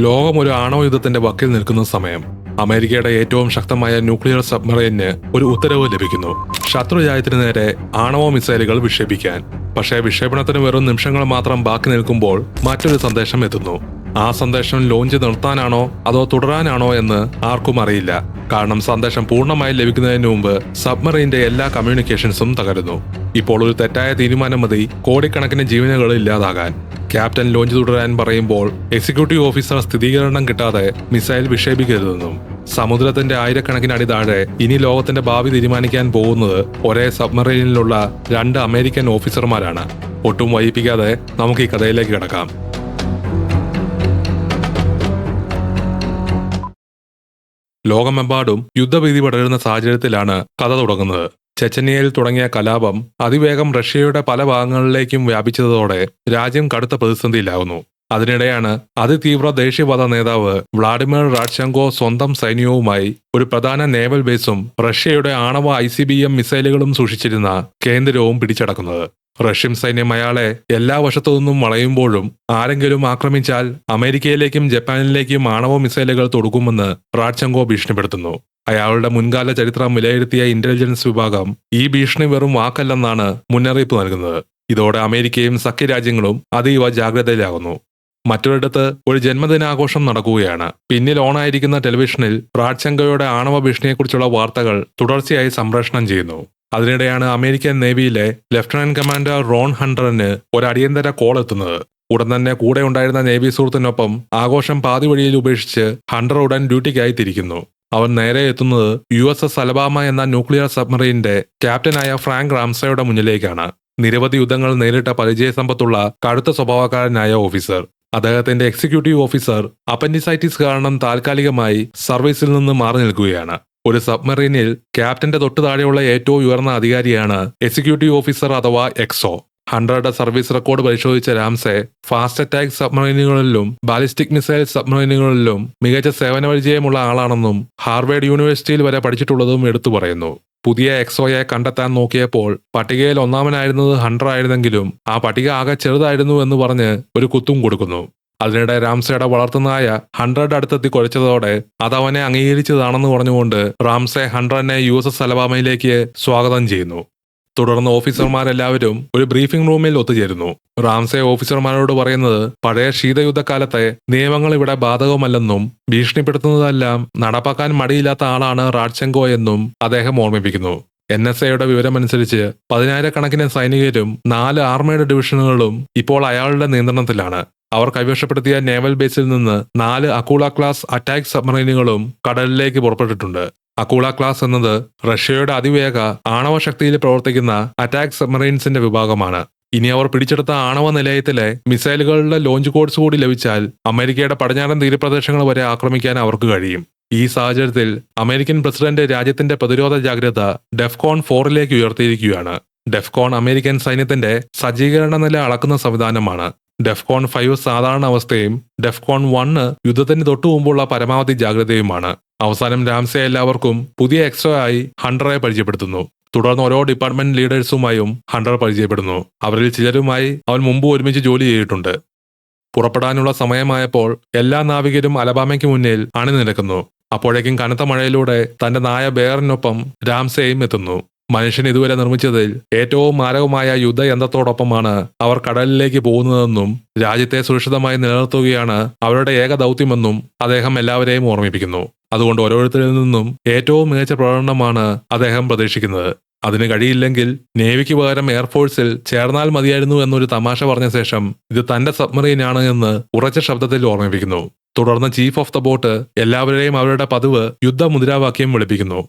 ലോകം ഒരു ആണവ യുദ്ധത്തിന്റെ വക്കിൽ നിൽക്കുന്ന സമയം അമേരിക്കയുടെ ഏറ്റവും ശക്തമായ ന്യൂക്ലിയർ സബ്മറൈനിന് ഒരു ഉത്തരവ് ലഭിക്കുന്നു. ശത്രുരാജ്യത്തിന് നേരെ ആണവ മിസൈലുകൾ വിക്ഷേപിക്കാൻ. പക്ഷേ വിക്ഷേപണത്തിന് വെറും നിമിഷങ്ങൾ മാത്രം ബാക്കി നിൽക്കുമ്പോൾ മറ്റൊരു സന്ദേശം എത്തുന്നു. ആ സന്ദേശം ലോഞ്ച് നിർത്താനാണോ അതോ തുടരാനാണോ എന്ന് ആർക്കും അറിയില്ല. കാരണം സന്ദേശം പൂർണ്ണമായി ലഭിക്കുന്നതിന് മുമ്പ് സബ്മറൈന്റെ എല്ലാ കമ്മ്യൂണിക്കേഷൻസും തകരുന്നു. ഇപ്പോൾ ഒരു തെറ്റായ തീരുമാനം മതി കോടിക്കണക്കിന് ജീവനുകൾ ഇല്ലാതാകാൻ. ക്യാപ്റ്റൻ ലോഞ്ച് തുടരാൻ പറയുമ്പോൾ എക്സിക്യൂട്ടീവ് ഓഫീസർ സ്ഥിരീകരണം കിട്ടാതെ മിസൈൽ വിക്ഷേപിക്കരുതെന്നും സമുദ്രത്തിന്റെ ആയിരക്കണക്കിന് അടി താഴെ ഇനി ലോകത്തിന്റെ ഭാവി തീരുമാനിക്കാൻ പോകുന്നത് ഒരേ സബ്മറൈനിലുള്ള 2 അമേരിക്കൻ ഓഫീസർമാരാണ്. ഒട്ടും വൈകിപ്പിക്കാതെ നമുക്ക് ഈ കഥയിലേക്ക് കിടക്കാം. ലോകമെമ്പാടും യുദ്ധഭീതി പടരുന്ന സാഹചര്യത്തിലാണ് കഥ തുടങ്ങുന്നത്. ചെച്ചനിയയിൽ തുടങ്ങിയ കലാപം അതിവേഗം റഷ്യയുടെ പല ഭാഗങ്ങളിലേക്കും വ്യാപിച്ചതോടെ രാജ്യം കടുത്ത പ്രതിസന്ധിയിലാകുന്നു. അതിനിടെയാണ് അതിതീവ്ര ദേശീയവാദ നേതാവ് വ്ളാഡിമിർ റാഡ്ചെങ്കോ സ്വന്തം സൈന്യവുമായി ഒരു പ്രധാന നേവൽ ബേസും റഷ്യയുടെ ആണവ ICBM മിസൈലുകളും സൂക്ഷിച്ചിരുന്ന കേന്ദ്രവും പിടിച്ചടക്കുന്നത്. റഷ്യൻ സൈന്യം അയാളെ എല്ലാ വശത്തു നിന്നും വളയുമ്പോഴും ആരെങ്കിലും ആക്രമിച്ചാൽ അമേരിക്കയിലേക്കും ജപ്പാനിലേക്കും ആണവ മിസൈലുകൾ തൊടുക്കുമെന്ന് റാഡ്ചെങ്കോ ഭീഷണിപ്പെടുത്തുന്നു. അയാളുടെ മുൻകാല ചരിത്രം വിലയിരുത്തിയ ഇന്റലിജൻസ് വിഭാഗം ഈ ഭീഷണി വെറും വാക്കല്ലെന്നാണ് മുന്നറിയിപ്പ് നൽകുന്നത്. ഇതോടെ അമേരിക്കയും സഖ്യരാജ്യങ്ങളും അതീവ ജാഗ്രതയിലാകുന്നു. മറ്റൊരിടത്ത് ഒരു ജന്മദിനാഘോഷം നടക്കുകയാണ്. പിന്നിൽ ഓണായിരിക്കുന്ന ടെലിവിഷനിൽ റാഡ്ചെങ്കോയുടെ ആണവ ഭീഷണിയെക്കുറിച്ചുള്ള വാർത്തകൾ തുടർച്ചയായി സംപ്രേഷണം ചെയ്യുന്നു. അതിനിടെയാണ് അമേരിക്കൻ നേവിയിലെ ലഫ്റ്റനന്റ് കമാൻഡർ റോൺ ഹണ്ടറിന് ഒരു അടിയന്തര കോൾ എത്തുന്നത്. ഉടൻ തന്നെ കൂടെ ഉണ്ടായിരുന്ന നേവി സുഹൃത്തിനൊപ്പം ആഘോഷം പാതി വഴിയിൽ ഉപേക്ഷിച്ച് ഹണ്ടർ ഉടൻ ഡ്യൂട്ടിക്കായി തിരിക്കുന്നു. അവൻ നേരെ എത്തുന്നത് USS അലബാമ എന്ന ന്യൂക്ലിയർ സബ്മറൈനിന്റെ ക്യാപ്റ്റനായ ഫ്രാങ്ക് റാംസയുടെ മുന്നിലേക്കാണ്. നിരവധി യുദ്ധങ്ങൾ നേരിട്ട പരിചയസമ്പത്തുള്ള കടുത്ത സ്വഭാവക്കാരനായ ഓഫീസർ. അദ്ദേഹത്തിന്റെ എക്സിക്യൂട്ടീവ് ഓഫീസർ അപ്പൻഡിസൈറ്റിസ് കാരണം താൽക്കാലികമായി സർവീസിൽ നിന്ന് മാറി നിൽക്കുകയാണ്. ഒരു സബ്മറീനിൽ ക്യാപ്റ്റന്റെ തൊട്ടു താഴെയുള്ള ഏറ്റവും ഉയർന്ന അധികാരിയാണ് എക്സിക്യൂട്ടീവ് ഓഫീസർ അഥവാ എക്സോ. ഹണ്ടറുടെ സർവീസ് റെക്കോർഡ് പരിശോധിച്ച രാംസെ ഫാസ്റ്റ് അറ്റാക്ക് സബ്മറൈനുകളിലും ബാലിസ്റ്റിക് മിസൈൽ സബ്മറൈനുകളിലും മികച്ച സേവന പരിചയമുള്ള ആളാണെന്നും ഹാർവേഡ് യൂണിവേഴ്സിറ്റിയിൽ വരെ പഠിച്ചിട്ടുള്ളതും എടുത്തു പറയുന്നു. പുതിയ എക്സോയെ കണ്ടെത്താൻ നോക്കിയപ്പോൾ പട്ടികയിൽ ഒന്നാമനായിരുന്നത് ഹണ്ടർ ആയിരുന്നെങ്കിലും ആ പട്ടിക ആകെ ചെറുതായിരുന്നു എന്ന് പറഞ്ഞ് ഒരു കുത്തും കൊടുക്കുന്നു. അതിനിടെ രാംസയുടെ വളർത്തുന്നായ ഹണ്ടറുടെ അടുത്തെത്തി കുഴച്ചതോടെ അതവനെ അംഗീകരിച്ചതാണെന്ന് പറഞ്ഞുകൊണ്ട് റാംസെ ഹണ്ടറിനെ USS അലബാമയിലേക്ക് സ്വാഗതം ചെയ്യുന്നു. തുടർന്ന് ഓഫീസർമാരെല്ലാവരും ഒരു ബ്രീഫിംഗ് റൂമിൽ ഒത്തുചേരുന്നു. റാംസെ ഓഫീസർമാരോട് പറയുന്നത് പഴയ ശീതയുദ്ധകാലത്തെ നിയമങ്ങൾ ഇവിടെ ബാധകമല്ലെന്നും ഭീഷണിപ്പെടുത്തുന്നതെല്ലാം നടപ്പാക്കാൻ മടിയില്ലാത്ത ആളാണ് റാഡ്ചെങ്കോ എന്നും അദ്ദേഹം ഓർമ്മിപ്പിക്കുന്നു. NSAയുടെ വിവരമനുസരിച്ച് 10,000-കണക്കിന് സൈനികരും 4 ആർമേഡ് ഡിവിഷനുകളും ഇപ്പോൾ അയാളുടെ നിയന്ത്രണത്തിലാണ്. അവർ കൈവശപ്പെടുത്തിയ നേവൽ ബേസിൽ നിന്ന് 4 അക്കൂള ക്ലാസ് അറ്റാക്ക് സബ്മറൈനുകളും കടലിലേക്ക് പുറപ്പെട്ടിട്ടുണ്ട്. അക്കൂള ക്ലാസ് എന്നത് റഷ്യയുടെ അതിവേഗ ആണവ ശക്തിയിൽ പ്രവർത്തിക്കുന്ന അറ്റാക്ക് സബ്മറൈൻസിന്റെ വിഭാഗമാണ്. ഇനി അവർ പിടിച്ചെടുത്ത ആണവ നിലയത്തിലെ മിസൈലുകളുടെ ലോഞ്ച് കോഡ്സ് കൂടി ലഭിച്ചാൽ അമേരിക്കയുടെ പടിഞ്ഞാറൻ തീരപ്രദേശങ്ങൾ വരെ ആക്രമിക്കാൻ അവർക്ക് കഴിയും. ഈ സാഹചര്യത്തിൽ അമേരിക്കൻ പ്രസിഡന്റ് രാജ്യത്തിന്റെ പ്രതിരോധ ജാഗ്രത ഡെഫ്കോൺ 4ലേക്ക് ഉയർത്തിയിരിക്കുകയാണ്. ഡെഫ്കോൺ അമേരിക്കൻ സൈന്യത്തിന്റെ സജ്ജീകരണ നില അളക്കുന്ന സംവിധാനമാണ്. ഡെഫ്കോൺ 5 സാധാരണ അവസ്ഥയും ഡെഫ്കോൺ 1 യുദ്ധത്തിന് തൊട്ടു മുമ്പുള്ള പരമാവധി ജാഗ്രതയുമാണ്. അവസാനം രാംസെ എല്ലാവർക്കും പുതിയ എക്സോ ആയി ഹണ്ടറെ പരിചയപ്പെടുത്തുന്നു. തുടർന്ന് ഓരോ ഡിപ്പാർട്ട്മെന്റ് ലീഡേഴ്സുമായും ഹണ്ടർ പരിചയപ്പെടുന്നു. അവരിൽ ചിലരുമായി അവൻ മുമ്പ് ഒരുമിച്ച് ജോലി ചെയ്തിട്ടുണ്ട്. പുറപ്പെടാനുള്ള സമയമായപ്പോൾ എല്ലാ നാവികരും അലബാമയ്ക്ക് മുന്നിൽ അണിനിരക്കുന്നു. അപ്പോഴേക്കും കനത്ത മഴയിലൂടെ തന്റെ നായ ബെയറിനൊപ്പം രാംസെയും എത്തുന്നു. മനുഷ്യൻ ഇതുവരെ നിർമ്മിച്ചതിൽ ഏറ്റവും മാരകമായ യുദ്ധയന്ത്രത്തോടൊപ്പമാണ് അവർ കടലിലേക്ക് പോകുന്നതെന്നും രാജ്യത്തെ സുരക്ഷിതമായി നിലനിർത്തുകയാണ് അവരുടെ ഏക ദൗത്യമെന്നും അദ്ദേഹം എല്ലാവരെയും ഓർമ്മിപ്പിക്കുന്നു. അതുകൊണ്ട് ഓരോരുത്തരിൽ നിന്നും ഏറ്റവും മികച്ച പ്രകടനമാണ് അദ്ദേഹം പ്രതീക്ഷിക്കുന്നത്. അതിന് കഴിയില്ലെങ്കിൽ നേവിക്ക് പകരം എയർഫോഴ്സിൽ ചേർന്നാൽ മതിയായിരുന്നു എന്നൊരു തമാശ പറഞ്ഞ ശേഷം ഇത് തന്റെ സബ്മറീനാണ് എന്ന് ഉറച്ച ശബ്ദത്തിൽ ഓർമ്മിപ്പിക്കുന്നു. തുടർന്ന് ചീഫ് ഓഫ് ദ ബോട്ട് എല്ലാവരെയും അവരുടെ പതിവ് യുദ്ധ മുദ്രാവാക്യം വിളിപ്പിക്കുന്നു.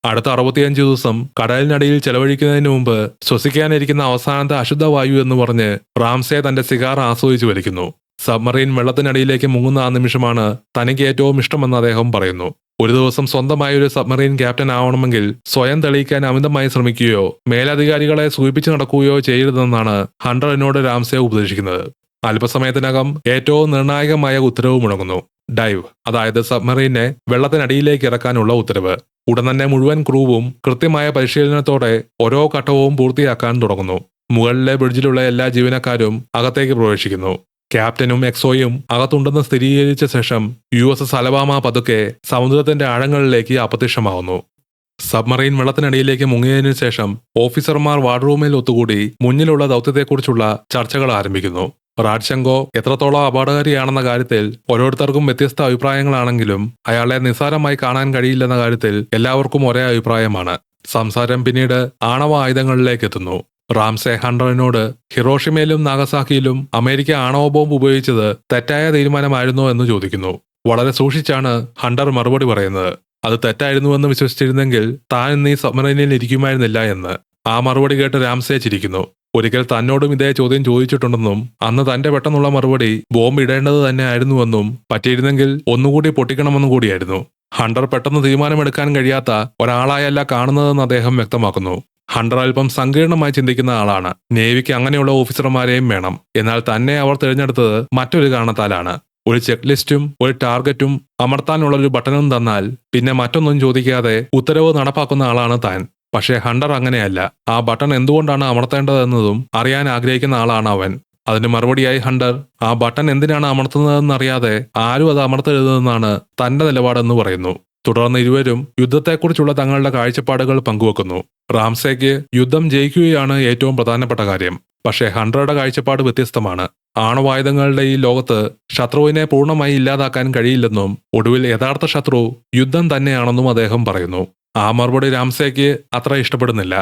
അടുത്ത 65 ദിവസം കടലിനടിയിൽ ചെലവഴിക്കുന്നതിന് മുമ്പ് ശ്വസിക്കാനിരിക്കുന്ന അവസാനത്തെ അശുദ്ധവായു എന്ന് പറഞ്ഞ് റാംസെ തന്റെ സിഗാർ ആസ്വദിച്ചു വലിക്കുന്നു. സബ്മറീൻ വെള്ളത്തിനടിയിലേക്ക് മുങ്ങുന്ന ആ നിമിഷമാണ് തനിക്ക് ഏറ്റവും ഇഷ്ടമെന്ന് അദ്ദേഹം പറയുന്നു. ഒരു ദിവസം സ്വന്തമായ ഒരു സബ്മറീൻ ക്യാപ്റ്റൻ ആവണമെങ്കിൽ സ്വയം തെളിയിക്കാൻ അമിതമായി ശ്രമിക്കുകയോ മേലധികാരികളെ സൂചിപ്പിച്ചു നടക്കുകയോ ചെയ്യരുതെന്നാണ് ഹണ്ടർ എന്നോട് രാംസെ ഉപദേശിക്കുന്നത്. അല്പസമയത്തിനകം ഏറ്റവും നിർണായകമായ ഉത്തരവ് മുടങ്ങുന്നു. ഡൈവ്, അതായത് സബ്മറീനെ വെള്ളത്തിനടിയിലേക്ക് ഇറക്കാനുള്ള ഉത്തരവ്. ഉടൻ തന്നെ മുഴുവൻ ക്രൂവും കൃത്യമായ പരിശീലനത്തോടെ ഓരോ ഘട്ടവും പൂർത്തിയാക്കാൻ തുടങ്ങുന്നു. മുകളിലെ ബ്രിഡ്ജിലുള്ള എല്ലാ ജീവനക്കാരും അകത്തേക്ക് പ്രവേശിക്കുന്നു. ക്യാപ്റ്റനും എക്സോയും അകത്തുണ്ടെന്ന് സ്ഥിരീകരിച്ച ശേഷം USS അലബാമ പതുക്കെ സമുദ്രത്തിന്റെ ആഴങ്ങളിലേക്ക് അപ്രത്യക്ഷമാവുന്നു. സബ്മറൈൻ വെള്ളത്തിനടിയിലേക്ക് മുങ്ങിയതിനു ശേഷം ഓഫീസർമാർ വാർഡ്റൂമിൽ ഒത്തുകൂടി മുന്നിലുള്ള ദൗത്യത്തെക്കുറിച്ചുള്ള ചർച്ചകൾ ആരംഭിക്കുന്നു. റാഡ്ചങ്കോ എത്രത്തോളം അപകടകാരിയാണെന്ന കാര്യത്തിൽ ഓരോരുത്തർക്കും വ്യത്യസ്ത അഭിപ്രായങ്ങളാണെങ്കിലും അയാളെ നിസ്സാരമായി കാണാൻ കഴിയില്ലെന്ന കാര്യത്തിൽ എല്ലാവർക്കും ഒരേ അഭിപ്രായമാണ്. സംസാരം പിന്നീട് ആണവ ആയുധങ്ങളിലേക്ക് എത്തുന്നു. റാംസെ ഹണ്ടറിനോട് ഹിറോഷിമയിലും നാഗസാക്കിയിലും അമേരിക്ക ആണവ ബോംബ് ഉപയോഗിച്ചത് തെറ്റായ തീരുമാനമായിരുന്നോ എന്ന് ചോദിക്കുന്നു. വളരെ സൂക്ഷിച്ചാണ് ഹണ്ടർ മറുപടി പറയുന്നത്. അത് തെറ്റായിരുന്നുവെന്ന് വിശ്വസിച്ചിരുന്നെങ്കിൽ താൻ ഇന്ന് ഈ സബ്മറൈനിൽ ഇരിക്കുമായിരുന്നില്ല എന്ന്. ആ മറുപടി കേട്ട് റാംസെ ചിരിക്കുന്നു. ഒരിക്കൽ തന്നോടും ഇതേ ചോദ്യം ചോദിച്ചിട്ടുണ്ടെന്നും അന്ന് തന്റെ പെട്ടെന്നുള്ള മറുപടി ബോംബ് ഇടേണ്ടത് തന്നെ ആയിരുന്നുവെന്നും പറ്റിയിരുന്നെങ്കിൽ ഒന്നുകൂടി പൊട്ടിക്കണമെന്നും കൂടിയായിരുന്നു. ഹണ്ടർ പെട്ടെന്ന് തീരുമാനമെടുക്കാൻ കഴിയാത്ത ഒരാളായല്ല കാണുന്നതെന്ന് അദ്ദേഹം വ്യക്തമാക്കുന്നു. ഹണ്ടർ അല്പം സങ്കീർണമായി ചിന്തിക്കുന്ന ആളാണ്. നേവിക്ക് അങ്ങനെയുള്ള ഓഫീസർമാരെയും വേണം. എന്നാൽ തന്നെ അവർ തിരഞ്ഞെടുത്തത് മറ്റൊരു കാരണത്താലാണ്. ഒരു ചെക്ക് ലിസ്റ്റും ഒരു ടാർഗറ്റും അമർത്താനുള്ളൊരു ബട്ടണും തന്നാൽ പിന്നെ മറ്റൊന്നും ചോദിക്കാതെ ഉത്തരവ് നടപ്പാക്കുന്ന ആളാണ് താൻ. പക്ഷേ ഹണ്ടർ അങ്ങനെയല്ല. ആ ബട്ടൺ എന്തുകൊണ്ടാണ് അമർത്തേണ്ടതെന്നതും അറിയാൻ ആഗ്രഹിക്കുന്ന ആളാണ് അവൻ. അതിന് മറുപടിയായി ഹണ്ടർ ആ ബട്ടൺ എന്തിനാണ് അമർത്തുന്നതെന്നറിയാതെ ആരും അത് അമർത്തരുതെന്നാണ് തന്റെ നിലപാടെന്ന് പറയുന്നു. തുടർന്ന് ഇരുവരും യുദ്ധത്തെക്കുറിച്ചുള്ള തങ്ങളുടെ കാഴ്ചപ്പാടുകൾ പങ്കുവെക്കുന്നു. റാംസേക്ക് യുദ്ധം ജയിക്കുകയാണ് ഏറ്റവും പ്രധാനപ്പെട്ട കാര്യം. പക്ഷേ ഹണ്ടറുടെ കാഴ്ചപ്പാട് വ്യത്യസ്തമാണ്. ആണവായുധങ്ങളുടെ ഈ ലോകത്ത് ശത്രുവിനെ പൂർണ്ണമായി ഇല്ലാതാക്കാൻ കഴിയില്ലെന്നും ഒടുവിൽ യഥാർത്ഥ ശത്രു യുദ്ധം തന്നെയാണെന്നും അദ്ദേഹം പറയുന്നു. ആ മറുപടി റാംസേക്ക് അത്ര ഇഷ്ടപ്പെടുന്നില്ല.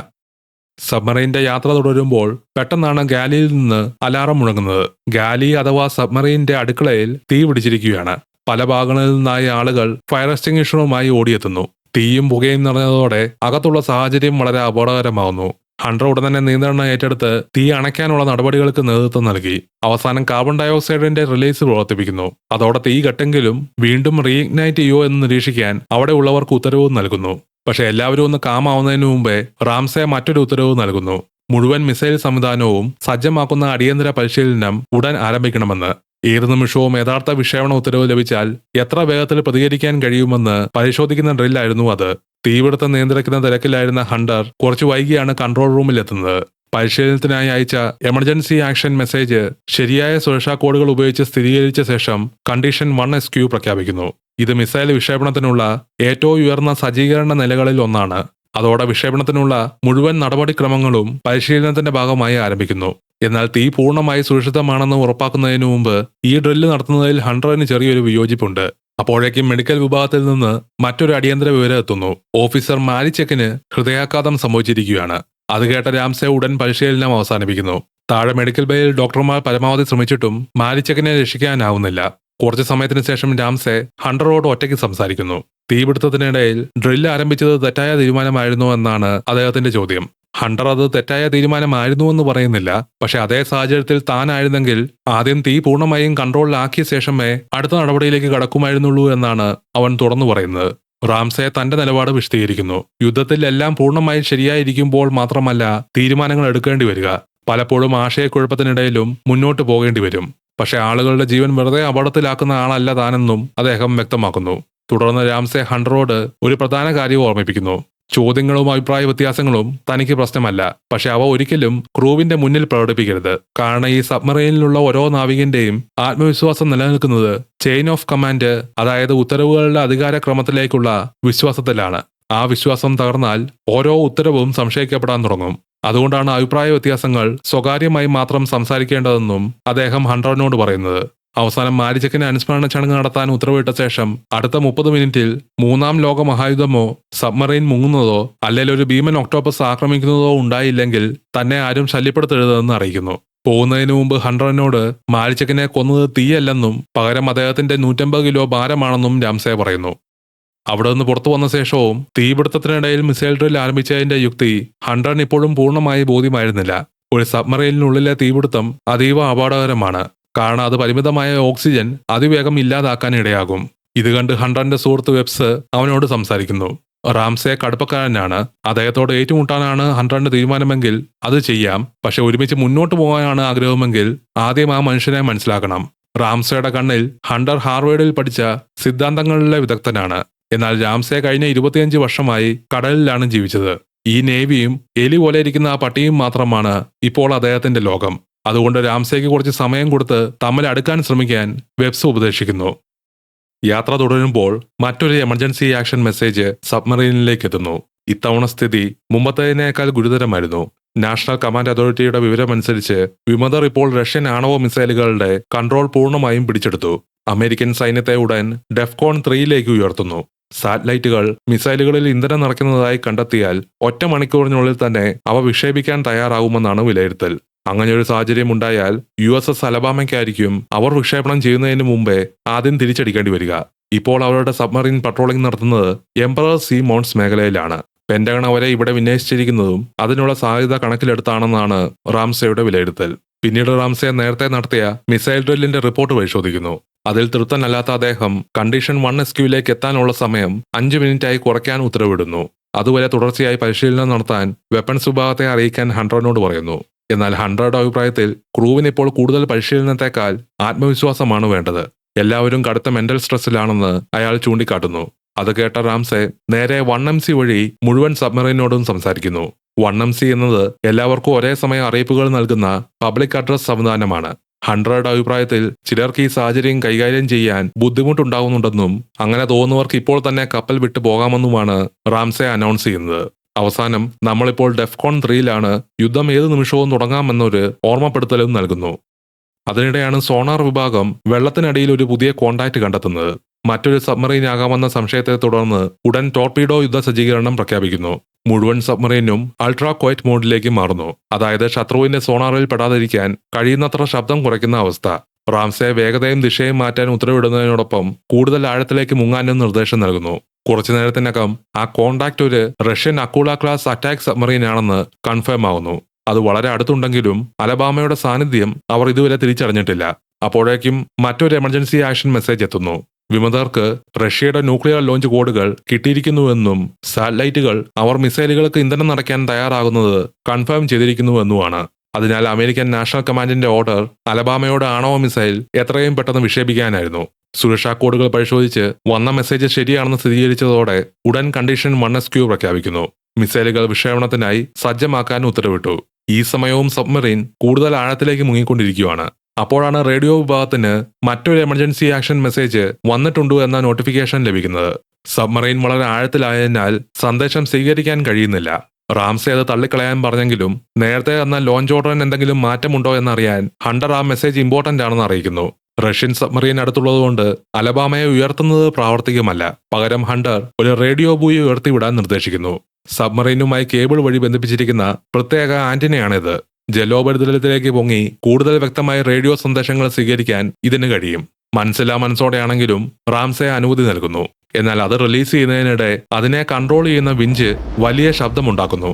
സബ്മറൈന്റെ യാത്ര തുടരുമ്പോൾ പെട്ടെന്നാണ് ഗാലിയിൽ നിന്ന് അലാറം മുഴങ്ങുന്നത്. ഗാലി അഥവാ സബ്മറൈന്റെ അടുക്കളയിൽ തീ പിടിച്ചിരിക്കുകയാണ്. പല ഭാഗങ്ങളിൽ നിന്നായി ആളുകൾ ഫയർ എക്സ്റ്റിംഗ്വിഷറുമായി ഓടിയെത്തുന്നു. തീയും പുകയും നിറഞ്ഞതോടെ അകത്തുള്ള സാഹചര്യം വളരെ അപകടകരമാകുന്നു. ഹണ്ടർ ഉടൻ തന്നെ നിയന്ത്രണം ഏറ്റെടുത്ത് തീ അണയ്ക്കാനുള്ള നടപടികൾക്ക് നേതൃത്വം നൽകി. അവസാനം കാർബൺ ഡയോക്സൈഡിന്റെ റിലീസ് പ്രവർത്തിപ്പിക്കുന്നു. അതോടെ തീ കെട്ടെങ്കിലും വീണ്ടും റീഇഗ്നൈറ്റ് ചെയ്യോ എന്ന് നിരീക്ഷിക്കാൻ അവിടെ ഉള്ളവർക്ക് ഉത്തരവ് നൽകുന്നു. പക്ഷെ എല്ലാവരും ഒന്ന് കാമാവുന്നതിന് മുമ്പേ റാംസെ മറ്റൊരു ഉത്തരവ് നൽകുന്നു. മുഴുവൻ മിസൈൽ സംവിധാനവും സജ്ജമാക്കുന്ന അടിയന്തര പരിശീലനം ഉടൻ ആരംഭിക്കണമെന്ന്. ഏത് നിമിഷവും യഥാർത്ഥ വിക്ഷേപണ ഉത്തരവ് ലഭിച്ചാൽ എത്ര വേഗത്തിൽ പ്രതികരിക്കാൻ കഴിയുമെന്ന് പരിശോധിക്കുന്ന ഡ്രില്ലായിരുന്നു അത്. തീപിടുത്തം നിയന്ത്രിക്കുന്ന തിരക്കിലായിരുന്ന ഹണ്ടർ കുറച്ചു വൈകിയാണ് കൺട്രോൾ റൂമിൽ എത്തുന്നത്. പരിശീലനത്തിനായി അയച്ച എമർജൻസി ആക്ഷൻ മെസ്സേജ് ശരിയായ സുരക്ഷാ കോഡുകൾ ഉപയോഗിച്ച് സ്ഥിരീകരിച്ച ശേഷം കണ്ടീഷൻ 1SQ പ്രഖ്യാപിക്കുന്നു. ഇത് മിസൈൽ വിക്ഷേപണത്തിനുള്ള ഏറ്റവും ഉയർന്ന സജ്ജീകരണ നിലകളിൽ ഒന്നാണ്. അതോടെ വിക്ഷേപണത്തിനുള്ള മുഴുവൻ നടപടിക്രമങ്ങളും പരിശീലനത്തിന്റെ ഭാഗമായി ആരംഭിക്കുന്നു. എന്നാൽ തീ പൂർണ്ണമായി സുരക്ഷിതമാണെന്ന് ഉറപ്പാക്കുന്നതിന് മുമ്പ് ഈ ഡ്രില്ല് നടത്തുന്നതിൽ ഹണ്ടറിന് ചെറിയൊരു വിയോജിപ്പുണ്ട്. അപ്പോഴേക്കും മെഡിക്കൽ വിഭാഗത്തിൽ നിന്ന് മറ്റൊരു അടിയന്തര വിവരം എത്തുന്നു. ഓഫീസർ മാരിച്ചെക്കിന് ഹൃദയാഘാതം സംഭവിച്ചിരിക്കുകയാണ്. അത് കേട്ട റാംസെ ഉടൻ പരിശീലനം അവസാനിപ്പിക്കുന്നു. താഴെ മെഡിക്കൽ ബേയിൽ ഡോക്ടർമാർ പരമാവധി ശ്രമിച്ചിട്ടും മാരിച്ചെക്കിനെ രക്ഷിക്കാനാവുന്നില്ല. കുറച്ചു സമയത്തിന് ശേഷം റാംസെ ഹണ്ടറോട് ഒറ്റയ്ക്ക് സംസാരിക്കുന്നു. തീപിടുത്തത്തിനിടയിൽ ഡ്രില്ല് ആരംഭിച്ചത് തെറ്റായ തീരുമാനമായിരുന്നോ എന്നാണ് അദ്ദേഹത്തിന്റെ ചോദ്യം. ഹണ്ടർ അത് തെറ്റായ തീരുമാനമായിരുന്നുവെന്ന് പറയുന്നില്ല. പക്ഷെ അതേ സാഹചര്യത്തിൽ താനായിരുന്നെങ്കിൽ ആദ്യം തീ പൂർണ്ണമായും കൺട്രോളിലാക്കിയ ശേഷമേ അടുത്ത നടപടിയിലേക്ക് കടക്കുമായിരുന്നുള്ളൂ എന്നാണ് അവൻ തുറന്നു പറയുന്നത്. റാംസെ തന്റെ നിലപാട് വിശദീകരിക്കുന്നു. യുദ്ധത്തിൽ എല്ലാം പൂർണ്ണമായും ശരിയായിരിക്കുമ്പോൾ മാത്രമല്ല തീരുമാനങ്ങൾ എടുക്കേണ്ടി വരിക. പലപ്പോഴും ആശയക്കുഴപ്പത്തിനിടയിലും മുന്നോട്ട് പോകേണ്ടി വരും. പക്ഷെ ആളുകളുടെ ജീവൻ വെറുതെ അപകടത്തിലാക്കുന്ന ആളല്ല താനെന്നും അദ്ദേഹം വ്യക്തമാക്കുന്നു. തുടർന്ന് റാംസെ ഹണ്ടറോട് ഒരു പ്രധാന കാര്യം ഓർമ്മിപ്പിക്കുന്നു. ചോദ്യങ്ങളും അഭിപ്രായ വ്യത്യാസങ്ങളും തനിക്ക് പ്രശ്നമല്ല. പക്ഷെ അവ ഒരിക്കലും ക്രൂവിന്റെ മുന്നിൽ പ്രകടിപ്പിക്കരുത്. കാരണം ഈ സബ്മറൈനിലുള്ള ഓരോ നാവികന്റെയും ആത്മവിശ്വാസം നിലനിൽക്കുന്നത് ചെയിൻ ഓഫ് കമാൻഡ്, അതായത് ഉത്തരവുകളുടെ അധികാരക്രമത്തിലേക്കുള്ള വിശ്വാസത്തിലാണ്. ആ വിശ്വാസം തകർന്നാൽ ഓരോ ഉത്തരവും സംശയിക്കപ്പെടാൻ തുടങ്ങും. അതുകൊണ്ടാണ് അഭിപ്രായ വ്യത്യാസങ്ങൾ സ്വകാര്യമായി മാത്രം സംസാരിക്കേണ്ടതെന്നും അദ്ദേഹം ഹണ്ടറിനോട് പറയുന്നത്. അവസാനം മാരിച്ചെക്കിന് അനുസ്മരണ ചടങ്ങ് നടത്താൻ ഉത്തരവിട്ട ശേഷം അടുത്ത 30 മിനിറ്റിൽ 3ാം ലോക മഹായുദ്ധമോ സബ്മറൈൻ മുങ്ങുന്നതോ അല്ലെങ്കിൽ ഒരു ഭീമൻ ഒക്ടോപ്പസ് ആക്രമിക്കുന്നതോ ഉണ്ടായില്ലെങ്കിൽ തന്നെ ആരും ശല്യപ്പെടുത്തരുതെന്ന് അറിയിക്കുന്നു. പോകുന്നതിന് മുമ്പ് ഹണ്ടറിനോട് മാരിച്ചെക്കിനെ കൊന്നത് തീയല്ലെന്നും പകരം അദ്ദേഹത്തിന്റെ 150 കിലോ ഭാരമാണെന്നും റാംസെ പറയുന്നു. അവിടെ നിന്ന് പുറത്തു വന്ന ശേഷവും തീപിടുത്തത്തിനിടയിൽ മിസൈൽ ഡ്രിൽ ആരംഭിച്ചതിന്റെ യുക്തി ഹണ്ടറിന് ഇപ്പോഴും പൂർണ്ണമായി ബോധ്യമായിരുന്നില്ല. ഒരു സബ്മറൈനിനുള്ളിലെ തീപിടുത്തം അതീവ അപകടകരമാണ്. കാരണം അത് പരിമിതമായ ഓക്സിജൻ അതിവേഗം ഇല്ലാതാക്കാൻ ഇടയാകും. ഇത് കണ്ട് ഹണ്ടറിന്റെ സുഹൃത്ത് വെബ്സ് അവനോട് സംസാരിക്കുന്നു. റാംസെ കടുപ്പക്കാരനാണ്. അദ്ദേഹത്തോട് ഏറ്റുമുട്ടാനാണ് ഹണ്ടറിന്റെ തീരുമാനമെങ്കിൽ അത് ചെയ്യാം. പക്ഷെ ഒരുമിച്ച് മുന്നോട്ട് പോകാനാണ് ആഗ്രഹമെങ്കിൽ ആദ്യം ആ മനുഷ്യനെ മനസ്സിലാക്കണം. റാംസയുടെ കണ്ണിൽ ഹണ്ടർ ഹാർവേഡിൽ പഠിച്ച സിദ്ധാന്തങ്ങളിലെ വിദഗ്ധനാണ്. എന്നാൽ രാംസെ കഴിഞ്ഞ 25 വർഷമായി കടലിലാണ് ജീവിച്ചത്. ഈ നേവിയും എലി പോലെ ഇരിക്കുന്ന ആ പട്ടിയും മാത്രമാണ് ഇപ്പോൾ അദ്ദേഹത്തിന്റെ ലോകം. അതുകൊണ്ട് രാംസെയ്ക്ക് കുറച്ച് സമയം കൊടുത്ത് തമ്മിൽ അടുക്കാൻ ശ്രമിക്കാൻ വെബ്സ് ഉപദേശിക്കുന്നു. യാത്ര തുടരുമ്പോൾ മറ്റൊരു എമർജൻസി ആക്ഷൻ മെസ്സേജ് സബ്മറീനിലേക്ക് എത്തുന്നു. ഇത്തവണ സ്ഥിതി മുമ്പത്തേതിനേക്കാൾ ഗുരുതരമായിരുന്നു. നാഷണൽ കമാൻഡ് അതോറിറ്റിയുടെ വിവരമനുസരിച്ച് വിമതർ ഇപ്പോൾ റഷ്യൻ ആണവ മിസൈലുകളുടെ കൺട്രോൾ പൂർണ്ണമായും പിടിച്ചെടുത്തു. അമേരിക്കൻ സൈന്യത്തെ ഉടൻ ഡെഫ്കോൺ 3 ഉയർത്തുന്നു. സാറ്റലൈറ്റുകൾ മിസൈലുകളിൽ ഇന്ധനം നിറയ്ക്കുന്നതായി കണ്ടെത്തിയാൽ ഒറ്റ മണിക്കൂറിനുള്ളിൽ തന്നെ അവ വിക്ഷേപിക്കാൻ തയ്യാറാകുമെന്നാണ് വിലയിരുത്തൽ. അങ്ങനെയൊരു സാഹചര്യം ഉണ്ടായാൽ USS അലബാമയ്ക്കായിരിക്കും അവർ വിക്ഷേപണം ചെയ്യുന്നതിന് മുമ്പേ ആദ്യം തിരിച്ചടിക്കേണ്ടി വരിക. ഇപ്പോൾ അവരുടെ സബ്മറീൻ പട്രോളിംഗ് നടത്തുന്നത് എംപറർ സി മൗണ്ട്സ് മേഖലയിലാണ്. പെന്റഗൺ അവരെ ഇവിടെ വിന്യസിച്ചിരിക്കുന്നതും അതിനുള്ള സാധ്യത കണക്കിലെടുത്താണെന്നാണ് റാംസെയുടെ വിലയിരുത്തൽ. പിന്നീട് റാംസെ നേരത്തെ നടത്തിയ മിസൈൽ ഡ്രില്ലിന്റെ റിപ്പോർട്ട് പരിശോധിക്കുന്നു. അതിൽ തൃപ്തനല്ലാത്ത അദ്ദേഹം കണ്ടീഷൻ 1SQയിലേക്ക് എത്താനുള്ള സമയം 5 മിനിറ്റായി കുറയ്ക്കാൻ ഉത്തരവിടുന്നു. അതുവരെ തുടർച്ചയായി പരിശീലനം നടത്താൻ വെപ്പൺസ് വിഭാഗത്തെ അറിയിക്കാൻ ഹണ്ടറിനോട് പറയുന്നു. എന്നാൽ ഹണ്ടറുടെ അഭിപ്രായത്തിൽ ക്രൂവിന് ഇപ്പോൾ കൂടുതൽ പരിശീലനത്തെക്കാൾ ആത്മവിശ്വാസമാണ് വേണ്ടത്. എല്ലാവരും കടുത്ത മെന്റൽ സ്ട്രെസ്സിലാണെന്ന് അയാൾ ചൂണ്ടിക്കാട്ടുന്നു. അത് കേട്ട റാംസെ നേരെ 1MC വഴി മുഴുവൻ സബ്മറീനോടും സംസാരിക്കുന്നു. 1MC എന്നത് എല്ലാവർക്കും ഒരേ സമയം അറിയിപ്പുകൾ നൽകുന്ന പബ്ലിക് അഡ്രസ് സംവിധാനമാണ്. ഹണ്ടറുടെ അഭിപ്രായത്തിൽ ചിലർക്ക് ഈ സാഹചര്യം കൈകാര്യം ചെയ്യാൻ ബുദ്ധിമുട്ടുണ്ടാകുന്നുണ്ടെന്നും അങ്ങനെ തോന്നുന്നവർക്ക് ഇപ്പോൾ തന്നെ കപ്പൽ വിട്ടു പോകാമെന്നുമാണ് റാംസെ അനൗൺസ് ചെയ്യുന്നത്. അവസാനം നമ്മളിപ്പോൾ ഡെഫ്കോൺ 3 യുദ്ധം ഏത് നിമിഷവും തുടങ്ങാമെന്നൊരു ഓർമ്മപ്പെടുത്തലും നൽകുന്നു. അതിനിടെയാണ് സോണാർ വിഭാഗം വെള്ളത്തിനടിയിൽ ഒരു പുതിയ കോണ്ടാക്ട് കണ്ടെത്തുന്നത്. മറ്റൊരു സബ്മറീൻ ആകാമെന്ന സംശയത്തെ തുടർന്ന് ഉടൻ ടോർപീഡോ യുദ്ധ സജ്ജീകരണം പ്രഖ്യാപിക്കുന്നു. മുഴുവൻ സബ്മറീനും അൾട്രാ ക്വയറ്റ് മോഡിലേക്ക് മാറുന്നു. അതായത് ശത്രുവിന്റെ സോണാറിൽ പെടാതിരിക്കാൻ കഴിയുന്നത്ര ശബ്ദം കുറയ്ക്കുന്ന അവസ്ഥ. റാംസെ വേഗതയും ദിശയും മാറ്റാൻ ഉത്തരവിടുന്നതിനോടൊപ്പം കൂടുതൽ ആഴത്തിലേക്ക് മുങ്ങാനും നിർദ്ദേശം നൽകുന്നു. കുറച്ചു നേരത്തിനകം ആ കോണ്ടാക്ട് ഒരു റഷ്യൻ അക്കൂള ക്ലാസ് അറ്റാക്ക് സബ്മറീൻ ആണെന്ന് കൺഫേം ആവുന്നു. അത് വളരെ അടുത്തുണ്ടെങ്കിലും അലബാമയുടെ സാന്നിധ്യം അവർ ഇതുവരെ തിരിച്ചറിഞ്ഞിട്ടില്ല. അപ്പോഴേക്കും മറ്റൊരു എമർജൻസി ആക്ഷൻ മെസ്സേജ് എത്തുന്നു. വിമതർക്ക് റഷ്യയുടെ ന്യൂക്ലിയർ ലോഞ്ച് കോഡുകൾ കിട്ടിയിരിക്കുന്നുവെന്നും സാറ്റലൈറ്റുകൾ അവർ മിസൈലുകൾക്ക് ഇന്ധനം നിറയ്ക്കാൻ തയ്യാറാകുന്നത് കൺഫേം ചെയ്തിരിക്കുന്നുവെന്നുമാണ്. അതിനാൽ അമേരിക്കൻ നാഷണൽ കമാൻഡിന്റെ ഓർഡർ അലബാമയുടെ ആണവ മിസൈൽ എത്രയും പെട്ടെന്ന് വിക്ഷേപിക്കാനായിരുന്നു. സുരക്ഷാ കോഡുകൾ പരിശോധിച്ച് വന്ന മെസ്സേജ് ശരിയാണെന്ന് സ്ഥിരീകരിച്ചതോടെ ഉടൻ കണ്ടീഷൻ 1SQ പ്രഖ്യാപിക്കുന്നു. മിസൈലുകൾ വിക്ഷേപണത്തിനായി സജ്ജമാക്കാൻ ഉത്തരവിട്ടു. ഈ സമയവും സബ്മറീൻ കൂടുതൽ ആഴത്തിലേക്ക് മുങ്ങിക്കൊണ്ടിരിക്കുകയാണ്. അപ്പോഴാണ് റേഡിയോ വിഭാഗത്തിന് മറ്റൊരു എമർജൻസി ആക്ഷൻ മെസ്സേജ് വന്നിട്ടുണ്ടോ എന്ന നോട്ടിഫിക്കേഷൻ ലഭിക്കുന്നത്. സബ്മറീൻ വളരെ ആഴത്തിലായതിനാൽ സന്ദേശം സ്വീകരിക്കാൻ കഴിയുന്നില്ല. റാംസെ അത് തള്ളിക്കളയാൻ പറഞ്ഞെങ്കിലും നേരത്തെ തന്ന ലോഞ്ച് ഓർഡറിന് എന്തെങ്കിലും മാറ്റമുണ്ടോ എന്നറിയാൻ ഹണ്ടർ ആ മെസ്സേജ് ഇമ്പോർട്ടന്റ് ആണെന്ന് അറിയിക്കുന്നു. റഷ്യൻ സബ്മറീൻ അടുത്തുള്ളതുകൊണ്ട് അലബാമയെ ഉയർത്തുന്നത് പ്രാവർത്തികമല്ല. പകരം ഹണ്ടർ ഒരു റേഡിയോ ബൂയി ഉയർത്തിവിടാൻ നിർദ്ദേശിക്കുന്നു. സബ്മറീനുമായി കേബിൾ വഴി ബന്ധിപ്പിച്ചിരിക്കുന്ന പ്രത്യേക ആന്റിനയാണിത്. ജലോപരിതലത്തിലേക്ക് പൊങ്ങി കൂടുതൽ വ്യക്തമായ റേഡിയോ സന്ദേശങ്ങൾ സ്വീകരിക്കാൻ ഇതിന് കഴിയും. മനസ്സോടെയാണെങ്കിലും റാംസെ അനുമതി നൽകുന്നു. എന്നാൽ അത് റിലീസ് ചെയ്യുന്നതിനിടെ അതിനെ കൺട്രോൾ ചെയ്യുന്ന വിഞ്ച് വലിയ ശബ്ദമുണ്ടാക്കുന്നു.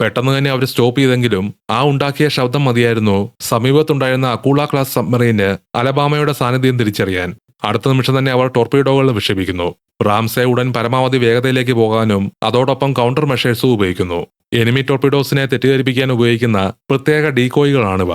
പെട്ടെന്ന് തന്നെ അവർ സ്റ്റോപ്പ് ചെയ്തെങ്കിലും ആ ഉണ്ടാക്കിയ ശബ്ദം മതിയായിരുന്നു സമീപത്തുണ്ടായിരുന്ന അക്കൂള ക്ലാസ് സബ്മറീന് അലബാമയുടെ സാന്നിധ്യം തിരിച്ചറിയാൻ. അടുത്ത നിമിഷം തന്നെ അവർ ടോർപീഡോകൾ വിക്ഷേപിക്കുന്നു. റാംസെ ഉടൻ പരമാവധി വേഗതയിലേക്ക് പോകാനും അതോടൊപ്പം കൗണ്ടർ മെഷേഴ്സും ഉപയോഗിക്കുന്നു. എനിമി ടോർപീഡോസിനെ തെറ്റിദ്ധരിപ്പിക്കാൻ ഉപയോഗിക്കുന്ന പ്രത്യേക ഡീകോയികളാണിവ.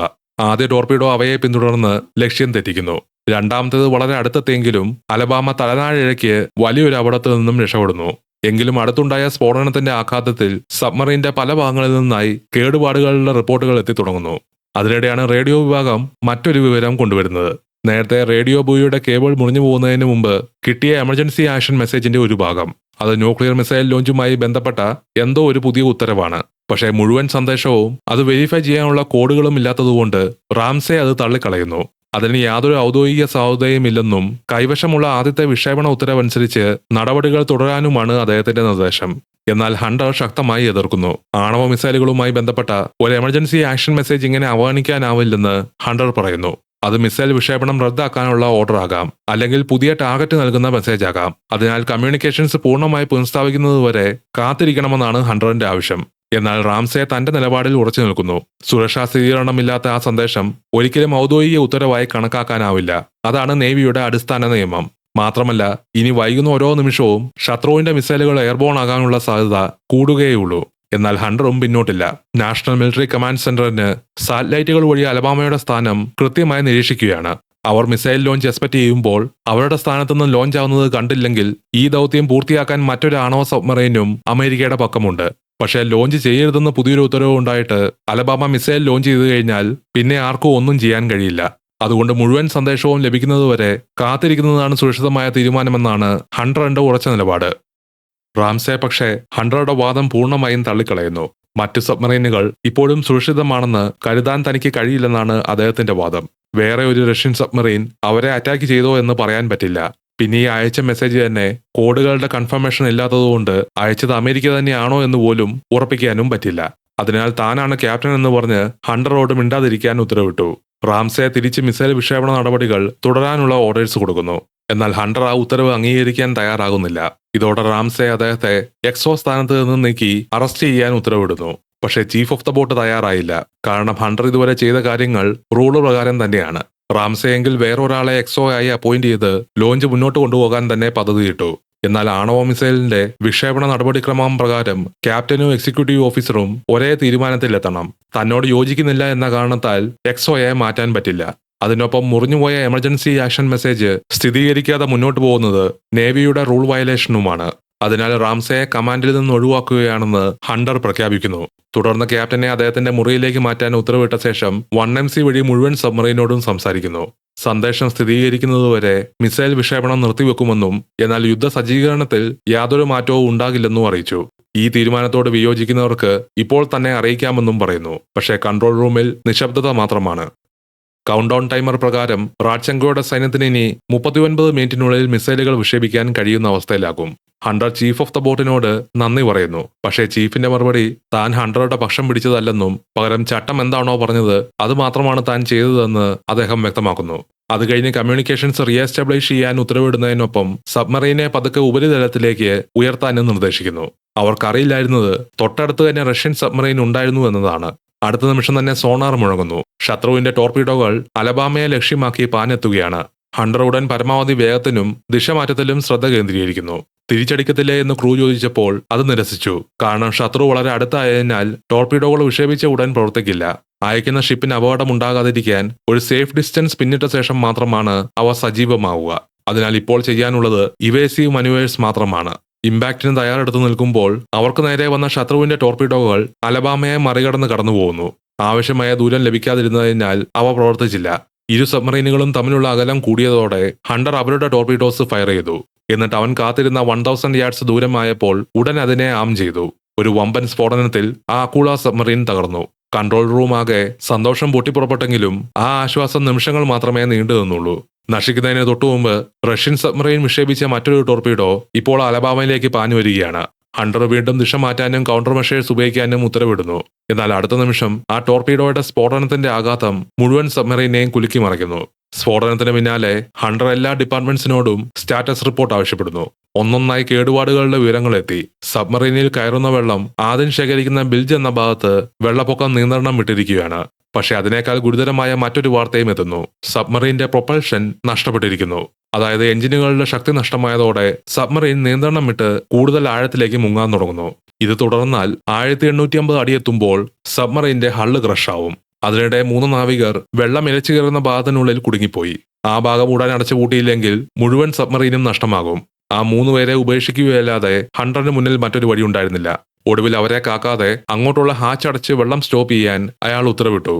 ആദ്യ ടോർപീഡോ അവയെ പിന്തുടർന്ന് ലക്ഷ്യം തെറ്റിക്കുന്നു. രണ്ടാമത്തേത് വളരെ അടുത്തെത്തിയെങ്കിലും അലബാമ തലനാഴിഴയ്ക്ക് വലിയൊരു അപകടത്തിൽ നിന്നും രക്ഷപ്പെടുന്നു. എങ്കിലും അടുത്തുണ്ടായ സ്ഫോടനത്തിന്റെ ആഘാതത്തിൽ സബ്മറീന്റെ പല ഭാഗങ്ങളിൽ നിന്നായി കേടുപാടുകളുടെ റിപ്പോർട്ടുകൾ എത്തിത്തുടങ്ങുന്നു. അതിനിടെയാണ് റേഡിയോ വിഭാഗം മറ്റൊരു വിവരം കൊണ്ടുവരുന്നത്. നേരത്തെ റേഡിയോ ബൂയിയുടെ കേബിൾ മുറിഞ്ഞു പോകുന്നതിന് മുമ്പ് കിട്ടിയ എമർജൻസി ആക്ഷൻ മെസ്സേജിന്റെ ഒരു ഭാഗം അത് ന്യൂക്ലിയർ മിസൈൽ ലോഞ്ചുമായി ബന്ധപ്പെട്ട എന്തോ ഒരു പുതിയ ഉത്തരവാണ്. പക്ഷേ മുഴുവൻ സന്ദേശവും അത് വെരിഫൈ ചെയ്യാനുള്ള കോഡുകളും ഇല്ലാത്തതുകൊണ്ട് റാംസെ അത് തള്ളിക്കളയുന്നു. അതിന് യാതൊരു ഔദ്യോഗിക സാധുതയും ഇല്ലെന്നും കൈവശമുള്ള ആദ്യത്തെ വിക്ഷേപണ ഉത്തരവനുസരിച്ച് നടപടികൾ തുടരാനുമാണ് അദ്ദേഹത്തിന്റെ നിർദ്ദേശം. എന്നാൽ ഹണ്ടർ ശക്തമായി എതിർക്കുന്നു. ആണവ മിസൈലുകളുമായി ബന്ധപ്പെട്ട ഒരു എമർജൻസി ആക്ഷൻ മെസ്സേജ് ഇങ്ങനെ അവഗണിക്കാനാവില്ലെന്ന് ഹണ്ടർ പറയുന്നു. അത് മിസൈൽ വിക്ഷേപണം റദ്ദാക്കാനുള്ള ഓർഡർ ആകാം, അല്ലെങ്കിൽ പുതിയ ടാർഗറ്റ് നൽകുന്ന മെസ്സേജ് ആകാം. അതിനാൽ കമ്മ്യൂണിക്കേഷൻസ് പൂർണ്ണമായി പുനഃസ്ഥാപിക്കുന്നതുവരെ കാത്തിരിക്കണമെന്നാണ് ഹണ്ടറിന്റെ ആവശ്യം. എന്നാൽ റാംസെ തന്റെ നിലപാടിൽ ഉറച്ചു നിൽക്കുന്നു. സുരക്ഷാ സ്ഥിരീകരണമില്ലാത്ത ആ സന്ദേശം ഒരിക്കലും ഔദ്യോഗിക ഉത്തരവായി കണക്കാക്കാനാവില്ല. അതാണ് നേവിയുടെ അടിസ്ഥാന നിയമം. മാത്രമല്ല, ഇനി വൈകുന്ന ഓരോ നിമിഷവും ശത്രുവിന്റെ മിസൈലുകൾ എയർബോൺ ആകാനുള്ള സാധ്യത കൂടുകയുള്ളൂ. എന്നാൽ ഹണ്ടറും പിന്നോട്ടില്ല. നാഷണൽ മിലിറ്ററി കമാൻഡ് സെന്ററിന് സാറ്റലൈറ്റുകൾ വഴി അലബാമയുടെ സ്ഥാനം കൃത്യമായി നിരീക്ഷിക്കുകയാണ്. അവർ മിസൈൽ ലോഞ്ച് എക്സ്പെക്ട് ചെയ്യുമ്പോൾ അവരുടെ സ്ഥാനത്തുനിന്ന് ലോഞ്ച് ആവുന്നത് കണ്ടില്ലെങ്കിൽ ഈ ദൗത്യം പൂർത്തിയാക്കാൻ മറ്റൊരു ആണവ സബ്മറൈനും അമേരിക്കയുടെ പക്കമുണ്ട്. പക്ഷേ ലോഞ്ച് ചെയ്യരുതെന്ന് പുതിയൊരു ഉത്തരവ് ഉണ്ടായിട്ട് അലബാമ മിസൈൽ ലോഞ്ച് ചെയ്തു കഴിഞ്ഞാൽ പിന്നെ ആർക്കും ഒന്നും ചെയ്യാൻ കഴിയില്ല. അതുകൊണ്ട് മുഴുവൻ സന്ദേശവും ലഭിക്കുന്നതുവരെ കാത്തിരിക്കുന്നതാണ് സുരക്ഷിതമായ തീരുമാനമെന്നാണ് ഹണ്ടറിന്റെ ഉറച്ച നിലപാട്. റാംസെ പക്ഷേ ഹണ്ടറുടെ വാദം പൂർണ്ണമായും തള്ളിക്കളയുന്നു. മറ്റ് സബ്മറൈനുകൾ ഇപ്പോഴും സുരക്ഷിതമാണെന്ന് കരുതാൻ തനിക്ക് കഴിയില്ലെന്നാണ് അദ്ദേഹത്തിന്റെ വാദം. വേറെ ഒരു റഷ്യൻ സബ്മറൈൻ അവരെ അറ്റാക്ക് ചെയ്തോ എന്ന് പറയാൻ പറ്റില്ല. പിന്നെ ഈ അയച്ച മെസ്സേജ് തന്നെ കോഡുകളുടെ കൺഫർമേഷൻ ഇല്ലാത്തതുകൊണ്ട് അയച്ചത് അമേരിക്ക തന്നെയാണോ എന്ന് പോലും ഉറപ്പിക്കാനും പറ്റില്ല. അതിനാൽ താനാണ് ക്യാപ്റ്റൻ എന്ന് പറഞ്ഞ് ഹണ്ടറോട് മിണ്ടാതിരിക്കാൻ ഉത്തരവിട്ടു. റാംസെ തിരിച്ച് മിസൈൽ വിക്ഷേപണ നടപടികൾ തുടരാനുള്ള ഓർഡേഴ്സ് കൊടുക്കുന്നു. എന്നാൽ ഹണ്ടർ ആ ഉത്തരവ് അംഗീകരിക്കാൻ തയ്യാറാകുന്നില്ല. ഇതോടെ റാംസെ അദ്ദേഹത്തെ എക്സോ സ്ഥാനത്ത് നിന്ന് നീക്കി അറസ്റ്റ് ചെയ്യാൻ ഉത്തരവിടുന്നു. പക്ഷേ ചീഫ് ഓഫ് ദ ബോട്ട് തയ്യാറായില്ല. കാരണം ഹണ്ടർ ഇതുവരെ ചെയ്ത കാര്യങ്ങൾ റൂള് പ്രകാരം തന്നെയാണ്. റാംസെയെങ്കിൽ വേറൊരാളെ എക്സോ ആയി അപ്പോയിന്റ് ചെയ്ത് ലോഞ്ച് മുന്നോട്ട് കൊണ്ടുപോകാൻ തന്നെ പദ്ധതിയിട്ടു. എന്നാൽ ആണവ മിസൈലിന്റെ വിക്ഷേപണ നടപടിക്രമം പ്രകാരം ക്യാപ്റ്റനും എക്സിക്യൂട്ടീവ് ഓഫീസറും ഒരേ തീരുമാനത്തിലെത്തണം. തന്നോട് യോജിക്കുന്നില്ല എന്ന കാരണത്താൽ എക്സോയെ മാറ്റാൻ പറ്റില്ല. അതിനൊപ്പം മുറിഞ്ഞുപോയ എമർജൻസി ആക്ഷൻ മെസ്സേജ് സ്ഥിരീകരിക്കാതെ മുന്നോട്ട് പോകുന്നത് നേവിയുടെ റൂൾ വയലേഷനുമാണ്. അതിനാൽ റാംസെയെ കമാൻഡിൽ നിന്ന് ഒഴിവാക്കുകയാണെന്ന് ഹണ്ടർ പ്രഖ്യാപിക്കുന്നു. തുടർന്ന് ക്യാപ്റ്റനെ അദ്ദേഹത്തിന്റെ മുറിയിലേക്ക് മാറ്റാൻ ഉത്തരവിട്ട ശേഷം 1MC വഴി മുഴുവൻ സബ്മറൈനോടും സംസാരിക്കുന്നു. സന്ദേശം സ്ഥിരീകരിക്കുന്നതുവരെ മിസൈൽ വിക്ഷേപണം നിർത്തിവെക്കുമെന്നും എന്നാൽ യുദ്ധ സജ്ജീകരണത്തിൽ യാതൊരു മാറ്റവും ഉണ്ടാകില്ലെന്നും അറിയിച്ചു. ഈ തീരുമാനത്തോട് വിയോജിക്കുന്നവർക്ക് ഇപ്പോൾ തന്നെ അറിയിക്കാമെന്നും പറയുന്നു. പക്ഷേ കൺട്രോൾ റൂമിൽ നിശബ്ദത മാത്രമാണ്. കൗണ്ട് ഡൗൺ ടൈമർ പ്രകാരം റാഡ്ചെങ്കോയുടെ സൈന്യത്തിന് ഇനി 39 മിനിറ്റിനുള്ളിൽ മിസൈലുകൾ വിക്ഷേപിക്കാൻ കഴിയുന്ന അവസ്ഥയിലാകും. ഹണ്ടർ ചീഫ് ഓഫ് ദ ബോട്ടിനോട് നന്ദി പറയുന്നു. പക്ഷേ ചീഫിന്റെ മറുപടി താൻ ഹണ്ടറുടെ പക്ഷം പിടിച്ചതല്ലെന്നും പകരം ചട്ടം എന്താണോ പറഞ്ഞത് അത് മാത്രമാണ് താൻ ചെയ്തതെന്ന് അദ്ദേഹം വ്യക്തമാക്കുന്നു. അത് കഴിഞ്ഞ് കമ്മ്യൂണിക്കേഷൻസ് റീഎസ്റ്റാബ്ലിഷ് ചെയ്യാൻ ഉത്തരവിടുന്നതിനൊപ്പം സബ്മറൈനെ പതുക്കെ ഉപരിതലത്തിലേക്ക് ഉയർത്താനും നിർദ്ദേശിക്കുന്നു. അവർക്കറിയില്ലായിരുന്നത് തൊട്ടടുത്ത് തന്നെ റഷ്യൻ സബ്മറൈൻ ഉണ്ടായിരുന്നു എന്നതാണ്. അടുത്ത നിമിഷം തന്നെ സോണാർ മുഴങ്ങുന്നു. ശത്രുവിന്റെ ടോർപീഡോകൾ അലബാമയെ ലക്ഷ്യമാക്കി പാഞ്ഞെത്തുകയാണ്. ഹണ്ടർ ഉടൻ പരമാവധി വേഗത്തിനും ദിശമാറ്റത്തിലും ശ്രദ്ധ കേന്ദ്രീകരിക്കുന്നു. തിരിച്ചടിക്കത്തില്ലേ എന്ന് ക്രൂ ചോദിച്ചപ്പോൾ അത് നിരസിച്ചു. കാരണം ശത്രു വളരെ അടുത്തായതിനാൽ ടോർപീഡോകൾ വിക്ഷേപിച്ച ഉടൻ പ്രവർത്തിക്കില്ല. അയക്കുന്ന ഷിപ്പിന് അപകടമുണ്ടാകാതിരിക്കാൻ ഒരു സേഫ് ഡിസ്റ്റൻസ് പിന്നിട്ട ശേഷം മാത്രമാണ് അവ സജീവമാവുക. അതിനാൽ ഇപ്പോൾ ചെയ്യാനുള്ളത് ഇവേസീവ് മനുവേഴ്സ് മാത്രമാണ്. ഇമ്പാക്റ്റിന് തയ്യാറെടുത്തു നിൽക്കുമ്പോൾ അവർക്ക് നേരെ വന്ന ശത്രുവിന്റെ ടോർപീഡോകൾ അലബാമയെ മറികടന്ന് കടന്നുപോകുന്നു. ആവശ്യമായ ദൂരം ലഭിക്കാതിരുന്നതിനാൽ അവ പ്രവർത്തിച്ചില്ല. ഇരു സബ്മറൈനുകളും തമ്മിലുള്ള അകലം കൂടിയതോടെ ഹണ്ടർ അവരുടെ ടോർപീഡോസ് ഫയർ ചെയ്തു. എന്നിട്ട് അവൻ കാത്തിരുന്ന 1000 യാർഡ്സ് ദൂരമായപ്പോൾ ഉടൻ അതിനെ ആം ചെയ്തു. ഒരു വമ്പൻ സ്ഫോടനത്തിൽ ആ അക്കൂള സബ്മറൈൻ തകർന്നു. കൺട്രോൾ റൂം ആകെ സന്തോഷം പൊട്ടിപ്പുറപ്പെട്ടെങ്കിലും ആ ആശ്വാസം നിമിഷങ്ങൾ മാത്രമേ നീണ്ടു നിന്നുള്ളൂ. നശിക്കുന്നതിന് തൊട്ടുമുമ്പ് റഷ്യൻ സബ്മറൈൻ വിക്ഷേപിച്ച മറ്റൊരു ടോർപീഡോ ഇപ്പോൾ അലബാമയിലേക്ക് പാഞ്ഞു വരികയാണ്. ഹണ്ടർ വീണ്ടും ദിശ മാറ്റാനും കൗണ്ടർ മെഷേഴ്സ് ഉപയോഗിക്കാനും ഉത്തരവിടുന്നു. എന്നാൽ അടുത്ത നിമിഷം ആ ടോർപീഡോയുടെ സ്ഫോടനത്തിന്റെ ആഘാതം മുഴുവൻ സബ്മറൈനെയും കുലുക്കി മറിക്കുന്നു. സ്ഫോടനത്തിന് പിന്നാലെ ഹണ്ടർ എല്ലാ ഡിപ്പാർട്ട്മെന്റ്സിനോടും സ്റ്റാറ്റസ് റിപ്പോർട്ട് ആവശ്യപ്പെടുന്നു. ഒന്നൊന്നായി കേടുപാടുകളുടെ വിവരങ്ങൾ എത്തി. സബ്മറൈനിൽ കയറുന്ന വെള്ളം ആദ്യം ശേഖരിക്കുന്ന ബിൽജ് എന്ന ഭാഗത്ത് വെള്ളപ്പൊക്കം നിയന്ത്രണം വിട്ടിരിക്കുകയാണ്. പക്ഷെ അതിനേക്കാൾ ഗുരുതരമായ മറ്റൊരു വാർത്തയും എത്തുന്നു. സബ്മറൈന്റെ പ്രൊപ്പൽഷൻ നഷ്ടപ്പെട്ടിരിക്കുന്നു. അതായത് എഞ്ചിനുകളുടെ ശക്തി നഷ്ടമായതോടെ സബ്മറൈൻ നിയന്ത്രണം വിട്ട് കൂടുതൽ ആഴത്തിലേക്ക് മുങ്ങാൻ തുടങ്ങുന്നു. ഇത് തുടർന്നാൽ 1850 അടി എത്തുമ്പോൾ സബ്മറൈന്റെ ഹള്ള് ക്രഷാവും. അതിനിടെ 3 നാവികർ വെള്ളം ഇരച്ചു കയറുന്ന ഭാഗത്തിനുള്ളിൽ കുടുങ്ങിപ്പോയി. ആ ഭാഗം ഉടൻ അടച്ചുപൂട്ടിയില്ലെങ്കിൽ മുഴുവൻ സബ്മറൈനും നഷ്ടമാകും. ആ 3 പേരെ ഉപേക്ഷിക്കുകയല്ലാതെ ഹണ്ടറിന് മുന്നിൽ മറ്റൊരു വഴിയുണ്ടായിരുന്നില്ല. ഒടുവിൽ അവരെ കാക്കാതെ അങ്ങോട്ടുള്ള ഹാച്ച് അടച്ച് വെള്ളം സ്റ്റോപ്പ് ചെയ്യാൻ അയാൾ ഉത്തരവിട്ടു.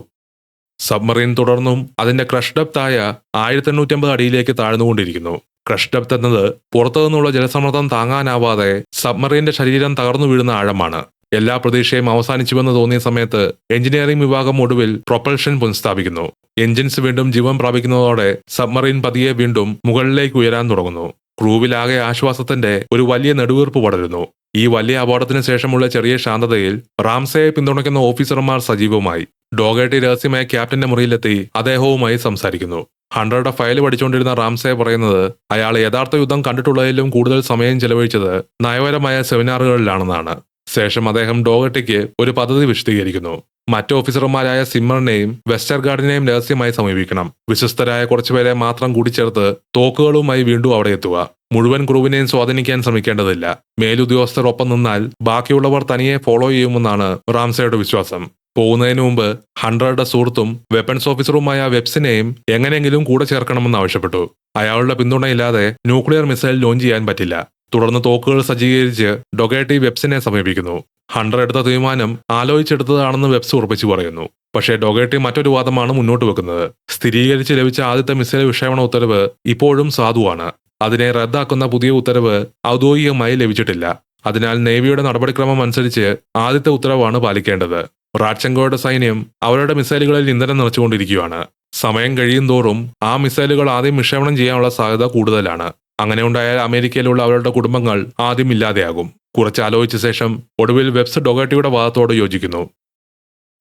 സബ്മറൈൻ തുടർന്നും അതിന്റെ ക്രഷ് ഡെപ്ത് ആയ 1850 അടിയിലേക്ക് താഴ്ന്നുകൊണ്ടിരിക്കുന്നു. ക്രഷ് ഡെപ്ത് എന്നത് പുറത്തുനിന്നുള്ള ജലസമ്മർദ്ദം താങ്ങാനാവാതെ സബ്മറൈന്റെ ശരീരം തകർന്നു വീഴുന്ന ആഴമാണ്. എല്ലാ പ്രതീക്ഷയും അവസാനിച്ചുവെന്ന് തോന്നിയ സമയത്ത് എഞ്ചിനീയറിംഗ് വിഭാഗം ഒടുവിൽ പ്രൊപ്പൽഷൻ പുനഃസ്ഥാപിക്കുന്നു. എഞ്ചിൻസ് വീണ്ടും ജീവൻ പ്രാപിക്കുന്നതോടെ സബ്മറൈൻ പതിയെ വീണ്ടും മുകളിലേക്ക് ഉയരാൻ തുടങ്ങുന്നു. ക്രൂവിലാകെ ആശ്വാസത്തിന്റെ ഒരു വലിയ നെടുവീർപ്പ് പടരുന്നു. ഈ വലിയ അപകടത്തിന് ശേഷമുള്ള ചെറിയ ശാന്തതയിൽ റാംസയെ പിന്തുണയ്ക്കുന്ന ഓഫീസർമാർ സജീവമായി. ഡോഗേട്ടി രഹസ്യമായ ക്യാപ്റ്റന്റെ മുറിയിലെത്തി അദ്ദേഹവുമായി സംസാരിക്കുന്നു. ഹണ്ടറുടെ ഫയൽ പഠിച്ചുകൊണ്ടിരുന്ന റാംസെ പറയുന്നത് അയാൾ യഥാർത്ഥ യുദ്ധം കണ്ടിട്ടുള്ളതിലും കൂടുതൽ സമയം ചെലവഴിച്ചത് നയപരമായ സെമിനാറുകളിലാണെന്നാണ്. ശേഷം അദ്ദേഹം ഡോഗട്ടിക്ക് ഒരു പദ്ധതി വിശദീകരിക്കുന്നു. മറ്റ് ഓഫീസർമാരായ സിമ്മറിനെയും വെസ്റ്റർഗാർഡിനെയും രഹസ്യമായി സമീപിക്കണം. വിശ്വസ്തരായ കുറച്ചുപേരെ മാത്രം കൂടിച്ചേർത്ത് തോക്കുകളുമായി വീണ്ടും അവിടെ എത്തുക. മുഴുവൻ ക്രൂവിനെയും സ്വാധീനിക്കാൻ ശ്രമിക്കേണ്ടതില്ല. മേലുദ്യോഗസ്ഥർ ഒപ്പം നിന്നാൽ ബാക്കിയുള്ളവർ തനിയെ ഫോളോ ചെയ്യുമെന്നാണ് റാംസയുടെ വിശ്വാസം. പോകുന്നതിന് മുമ്പ് ഹണ്ടറുടെ സുഹൃത്തും വെപ്പൺസ് ഓഫീസറുമായ വെബ്സിനെയും എങ്ങനെയെങ്കിലും കൂടെ ചേർക്കണമെന്ന് ആവശ്യപ്പെട്ടു. അയാളുടെ പിന്തുണയില്ലാതെ ന്യൂക്ലിയർ മിസൈൽ ലോഞ്ച് ചെയ്യാൻ പറ്റില്ല. തുടർന്ന് തോക്കുകൾ സജ്ജീകരിച്ച് ഡൊഗേട്ടി വെബ്സിനെ സമീപിക്കുന്നു. ഹണ്ടർ എടുത്ത തീരുമാനം ആലോചിച്ചെടുത്തതാണെന്ന് വെബ്സ് ഉറപ്പിച്ചു പറയുന്നു. പക്ഷേ ഡൊഗേട്ടി മറ്റൊരു വാദമാണ് മുന്നോട്ട് വെക്കുന്നത്. സ്ഥിരീകരിച്ച് ലഭിച്ച ആദ്യത്തെ മിസൈൽ വിക്ഷേപണ ഉത്തരവ് ഇപ്പോഴും സാധുവാണ്. അതിനെ റദ്ദാക്കുന്ന പുതിയ ഉത്തരവ് ഔദ്യോഗികമായി ലഭിച്ചിട്ടില്ല. അതിനാൽ നേവിയുടെ നടപടിക്രമം അനുസരിച്ച് ആദ്യത്തെ ഉത്തരവാണ് പാലിക്കേണ്ടത്. റാഡ്ചെങ്കോയുടെ സൈന്യം അവരുടെ മിസൈലുകളിൽ ഇന്ധനം നിറച്ചുകൊണ്ടിരിക്കുകയാണ്. സമയം കഴിയുന്തോറും ആ മിസൈലുകൾ ആദ്യം വിക്ഷേപണം ചെയ്യാനുള്ള സാധ്യത കൂടുതലാണ്. അങ്ങനെ ഉണ്ടായാൽ അമേരിക്കയിലുള്ള അവരുടെ കുടുംബങ്ങൾ ആദ്യം ഇല്ലാതെയാകും. കുറച്ച് ആലോചിച്ച ശേഷം ഒടുവിൽ വെബ്സ് ഡൊഗാട്ടിയുടെ വാദത്തോട് യോജിക്കുന്നു.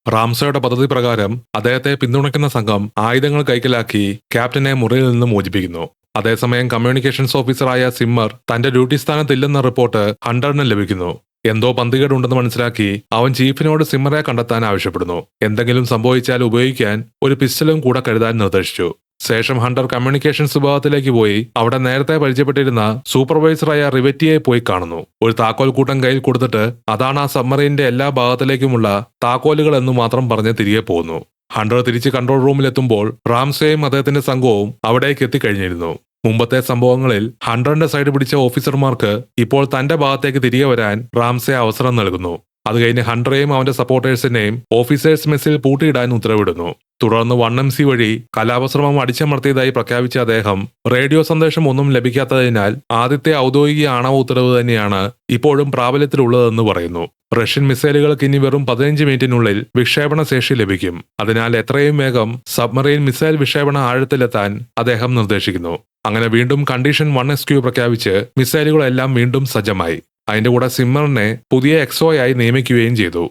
റാംസയുടെ പദ്ധതി പ്രകാരം അദ്ദേഹത്തെ പിന്തുണയ്ക്കുന്ന സംഘം ആയുധങ്ങൾ കൈക്കലാക്കി ക്യാപ്റ്റനെ മുറിയിൽ നിന്ന് മോചിപ്പിക്കുന്നു. അതേസമയം കമ്മ്യൂണിക്കേഷൻസ് ഓഫീസറായ സിമ്മർ തന്റെ ഡ്യൂട്ടി സ്ഥാനത്തില്ലെന്ന റിപ്പോർട്ട് ഹണ്ടറിന് ലഭിക്കുന്നു. എന്തോ പന്തികേടുണ്ടെന്ന് മനസ്സിലാക്കി അവൻ ചീഫിനോട് സിമ്മറെ കണ്ടെത്താൻ ആവശ്യപ്പെടുന്നു. എന്തെങ്കിലും സംഭവിച്ചാൽ ഉപയോഗിക്കാൻ ഒരു പിസ്റ്റലും കൂടെ കരുതാൻ നിർദ്ദേശിച്ചു. ശേഷം ഹണ്ടർ കമ്മ്യൂണിക്കേഷൻസ് വിഭാഗത്തിലേക്ക് പോയി അവിടെ നേരത്തെ പരിചയപ്പെട്ടിരുന്ന സൂപ്പർവൈസറായ റിവറ്റിയെ പോയി കാണുന്നു. ഒരു താക്കോൽ കൂട്ടം കയ്യിൽ കൊടുത്തിട്ട് അതാണ് ആ സബ്മറീന്റെ എല്ലാ ഭാഗത്തിലേക്കുമുള്ള താക്കോലുകൾ എന്ന് മാത്രം പറഞ്ഞ് തിരികെ പോകുന്നു. ഹണ്ടർ തിരിച്ച് കൺട്രോൾ റൂമിലെത്തുമ്പോൾ റാംസേയും അദ്ദേഹത്തിന്റെ സംഘവും അവിടേക്ക് എത്തിക്കഴിഞ്ഞിരുന്നു. മുമ്പത്തെ സംഭവങ്ങളിൽ ഹണ്ടറിന്റെ സൈഡ് പിടിച്ച ഓഫീസർമാർക്ക് ഇപ്പോൾ തന്റെ ഭാഗത്തേക്ക് തിരികെ വരാൻ റാംസെ അവസരം നൽകുന്നു. അത് കഴിഞ്ഞ് ഹണ്ടറെയും അവന്റെ സപ്പോർട്ടേഴ്സിനെയും ഓഫീസേഴ്സ് മെസ്സിൽ പൂട്ടിയിടാൻ ഉത്തരവിടുന്നു. തുടർന്ന് 1MC വഴി കലാപശ്രമം അടിച്ചമർത്തിയതായി പ്രഖ്യാപിച്ച അദ്ദേഹം റേഡിയോ സന്ദേശം ഒന്നും ലഭിക്കാത്തതിനാൽ ആദ്യത്തെ ഔദ്യോഗിക ആണവ ഉത്തരവ് തന്നെയാണ് ഇപ്പോഴും പ്രാബല്യത്തിലുള്ളതെന്ന് പറയുന്നു. റഷ്യൻ മിസൈലുകൾക്ക് ഇനി വെറും 15 മിനിറ്റിനുള്ളിൽ വിക്ഷേപണ ശേഷി ലഭിക്കും. അതിനാൽ എത്രയും വേഗം സബ്മറീൻ മിസൈൽ വിക്ഷേപണ ആഴത്തിലെത്താൻ അദ്ദേഹം നിർദ്ദേശിക്കുന്നു. അങ്ങനെ വീണ്ടും കണ്ടീഷൻ 1SQ പ്രഖ്യാപിച്ച് മിസൈലുകളെല്ലാം വീണ്ടും സജ്ജമായി. അതിന്റെ കൂടെ സിമ്മറിനെ പുതിയ എക്സോയായി നിയമിക്കുകയും ചെയ്തു.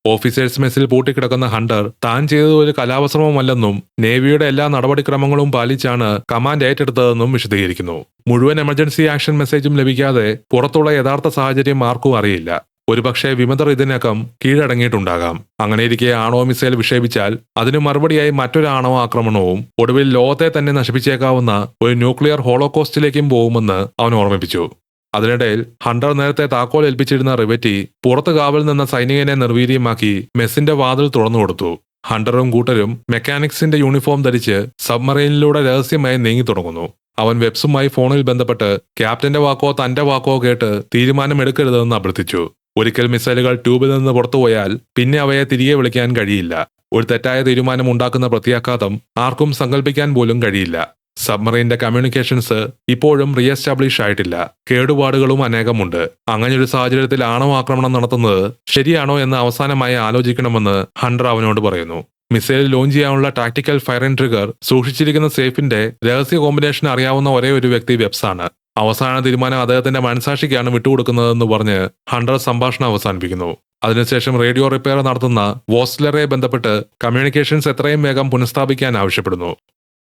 ഓഫീസേഴ്സ് മെസ്സിൽ പൂട്ടിക്കിടക്കുന്ന ഹണ്ടർ താൻ ചെയ്തത് ഒരു കലാപശ്രമമല്ലെന്നും നേവിയുടെ എല്ലാ നടപടിക്രമങ്ങളും പാലിച്ചാണ് കമാൻഡ് ഏറ്റെടുത്തതെന്നും വിശദീകരിക്കുന്നു. മുഴുവൻ എമർജൻസി ആക്ഷൻ മെസ്സേജും ലഭിക്കാതെ പുറത്തുള്ള യഥാർത്ഥ സാഹചര്യം ആർക്കും അറിയില്ല. ഒരുപക്ഷെ വിമതർ ഇതിനകം കീഴടങ്ങിയിട്ടുണ്ടാകാം. അങ്ങനെയിരിക്കെ ആണവ മിസൈൽ വിക്ഷേപിച്ചാൽ അതിനു മറുപടിയായി മറ്റൊരു ആണവ ആക്രമണവും ഒടുവിൽ ലോകത്തെ തന്നെ നശിപ്പിച്ചേക്കാവുന്ന ഒരു ന്യൂക്ലിയർ ഹോളോകോസ്റ്റിലേക്കും പോകുമെന്ന് അവൻ ഓർമ്മിപ്പിച്ചു. അതിനിടയിൽ ഹണ്ടർ നേരത്തെ താക്കോൽ ഏൽപ്പിച്ചിരുന്ന റിവറ്റി പുറത്ത് കാവൽ നിന്ന സൈനികനെ നിർവീര്യമാക്കി മെസ്സിന്റെ വാതിൽ തുറന്നു കൊടുത്തു. ഹണ്ടറും കൂട്ടരും മെക്കാനിക്സിന്റെ യൂണിഫോം ധരിച്ച് സബ്മറൈനിലൂടെ രഹസ്യമായി നീങ്ങി തുടങ്ങുന്നു. അവൻ വെബ്സുമായി ഫോണിൽ ബന്ധപ്പെട്ട് ക്യാപ്റ്റന്റെ വാക്കോ തന്റെ വാക്കോ കേട്ട് തീരുമാനമെടുക്കരുതെന്ന് അഭ്യർത്ഥിച്ചു. ഒരിക്കൽ മിസൈലുകൾ ട്യൂബിൽ നിന്ന് പുറത്തുപോയാൽ പിന്നെ അവയെ തിരികെ വിളിക്കാൻ കഴിയില്ല. ഒരു തെറ്റായ തീരുമാനം ഉണ്ടാക്കുന്ന പ്രത്യാഘാതം ആർക്കും സങ്കല്പിക്കാൻ പോലും കഴിയില്ല. സബ്മറീന്റെ കമ്മ്യൂണിക്കേഷൻസ് ഇപ്പോഴും റീഎസ്റ്റാബ്ലിഷ് ആയിട്ടില്ല. കേടുപാടുകളും അനേകമുണ്ട്. അങ്ങനെയൊരു സാഹചര്യത്തിൽ ആണവ ആക്രമണം നടത്തുന്നത് ശരിയാണോ എന്ന് അവസാനമായി ആലോചിക്കണമെന്ന് ഹണ്ടർ അവനോട് പറയുന്നു. മിസൈൽ ലോഞ്ച് ചെയ്യാനുള്ള ടാക്ടിക്കൽ ഫയർ ആൻഡ് ട്രിഗർ സൂക്ഷിച്ചിരിക്കുന്ന സേഫിന്റെ രഹസ്യ കോമ്പിനേഷൻ അറിയാവുന്ന ഒരേ ഒരു വ്യക്തി വെബ്സാണ്. അവസാന തീരുമാനം അദ്ദേഹത്തിന്റെ മനസാക്ഷിക്കാണ് വിട്ടുകൊടുക്കുന്നതെന്ന് പറഞ്ഞ് ഹണ്ടർ സംഭാഷണം അവസാനിപ്പിക്കുന്നു. അതിനുശേഷം റേഡിയോ റിപ്പയർ നടത്തുന്ന വോസ്ലറെ ബന്ധപ്പെട്ട് കമ്മ്യൂണിക്കേഷൻസ് എത്രയും വേഗം പുനഃസ്ഥാപിക്കാൻ ആവശ്യപ്പെടുന്നു.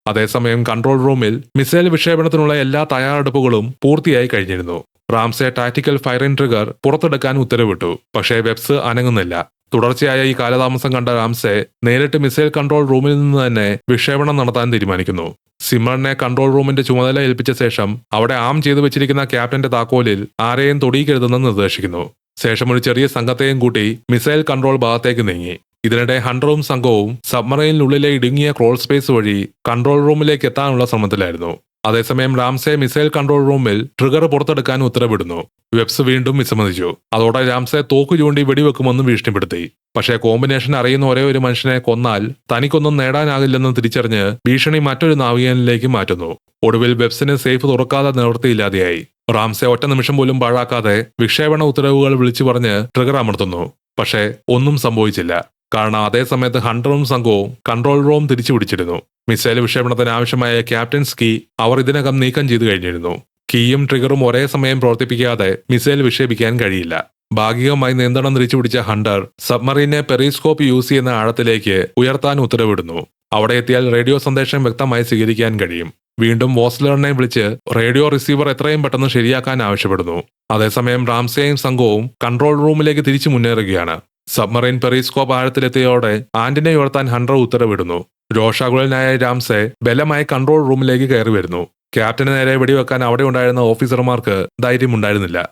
അതേസമയം കൺട്രോൾ റൂമിൽ മിസൈൽ വിക്ഷേപണത്തിനുള്ള എല്ലാ തയ്യാറെടുപ്പുകളും പൂർത്തിയായി കഴിഞ്ഞിരുന്നു. Ramsay tactical fire and trigger പുറത്തെടുക്കാൻ ഉത്തരവിട്ടു. പക്ഷേ വെബ്സ് അനങ്ങുന്നില്ല. തുടർച്ചയായ ഈ കാലതാമസം കണ്ട റാംസെ നേരിട്ട് മിസൈൽ കൺട്രോൾ റൂമിൽ നിന്ന് തന്നെ വിക്ഷേപണം നടത്താൻ തീരുമാനിക്കുന്നു. സിമ്മറിനെ കൺട്രോൾ റൂമിന്റെ ചുമതല ഏൽപ്പിച്ച ശേഷം അവിടെ ആം ചെയ്തു വെച്ചിരിക്കുന്ന ക്യാപ്റ്റന്റെ താക്കോലിൽ ആരെയും തൊടിയിക്കരുതെന്ന് നിർദ്ദേശിക്കുന്നു. ശേഷം ഒരു ചെറിയ സംഘത്തെയും കൂട്ടി മിസൈൽ കൺട്രോൾ ഭാഗത്തേക്ക് നീങ്ങി. ഇതിനിടെ ഹണ്ടറും സംഘവും സബ്മറൈനിനുള്ളിലെ ഇടുങ്ങിയ ക്രോൾ സ്പേസ് വഴി കൺട്രോൾ റൂമിലേക്ക് എത്താനുള്ള ശ്രമത്തിലായിരുന്നു. അതേസമയം റാംസെ മിസൈൽ കൺട്രോൾ റൂമിൽ ട്രിഗർ പുറത്തെടുക്കാൻ ഉത്തരവിടുന്നു. വെബ്സ് വീണ്ടും വിസമ്മതിച്ചു. അതോടെ റാംസെ തോക്ക് ചൂണ്ടി വെടിവെക്കുമെന്ന് ഭീഷണിപ്പെടുത്തി. പക്ഷേ കോമ്പിനേഷൻ അറിയുന്ന ഒരേ ഒരു മനുഷ്യനെ കൊന്നാൽ തനിക്കൊന്നും നേടാനാകില്ലെന്ന് തിരിച്ചറിഞ്ഞ് ഭീഷണി മറ്റൊരു നാവികനിലേക്ക് മാറ്റുന്നു. ഒടുവിൽ വെബ്സിന് സേഫ് തുറക്കാതെ നിവൃത്തിയില്ലാതെയായി. റാംസെ ഒറ്റ നിമിഷം പോലും പാഴാക്കാതെ വിക്ഷേപണ ഉത്തരവുകൾ വിളിച്ചു പറഞ്ഞ് ട്രിഗർ അമർത്തുന്നു. പക്ഷേ ഒന്നും സംഭവിച്ചില്ല. കാരണം അതേ സമയത്ത് ഹണ്ടറും സംഘവും കൺട്രോൾ റൂം തിരിച്ചു പിടിച്ചിരുന്നു. മിസൈൽ വിക്ഷേപണത്തിന് ആവശ്യമായ ക്യാപ്റ്റൻസ് കീ അവർ ഇതിനകം നീക്കം ചെയ്തു കഴിഞ്ഞിരുന്നു. കീയും ട്രിഗറും ഒരേ സമയം പ്രവർത്തിപ്പിക്കാതെ മിസൈൽ വിക്ഷേപിക്കാൻ കഴിയില്ല. ഭാഗികമായി നിയന്ത്രണം തിരിച്ചുപിടിച്ച ഹണ്ടർ സബ്മറീനെ പെറിസ്കോപ്പ് യൂസ് ചെയ്യുന്ന ആഴത്തിലേക്ക് ഉയർത്താൻ ഉത്തരവിടുന്നു. അവിടെ എത്തിയാൽ റേഡിയോ സന്ദേശം വ്യക്തമായി സ്വീകരിക്കാൻ കഴിയും. വീണ്ടും വോസ്ലറിനെ വിളിച്ച് റേഡിയോ റിസീവർ എത്രയും പെട്ടെന്ന് ശരിയാക്കാൻ ആവശ്യപ്പെടുന്നു. അതേസമയം റാംസെയും സംഘവും കൺട്രോൾ റൂമിലേക്ക് തിരിച്ചു മുന്നേറുകയാണ്. സബ്മറൈൻ പെറിസ്കോപ്പ് ആഴത്തിലെത്തിയോടെ ആന്റിനെ ഉയർത്താൻ ഹണ്ടർ ഉത്തരവിടുന്നു. രോഷാകുലനായ റാംസെ ബലമായി കൺട്രോൾ റൂമിലേക്ക് കയറി വരുന്നു. ക്യാപ്റ്റന് നേരെ വെടിവെക്കാൻ അവിടെ ഉണ്ടായിരുന്ന ഓഫീസർമാർക്ക് ധൈര്യമുണ്ടായിരുന്നില്ല.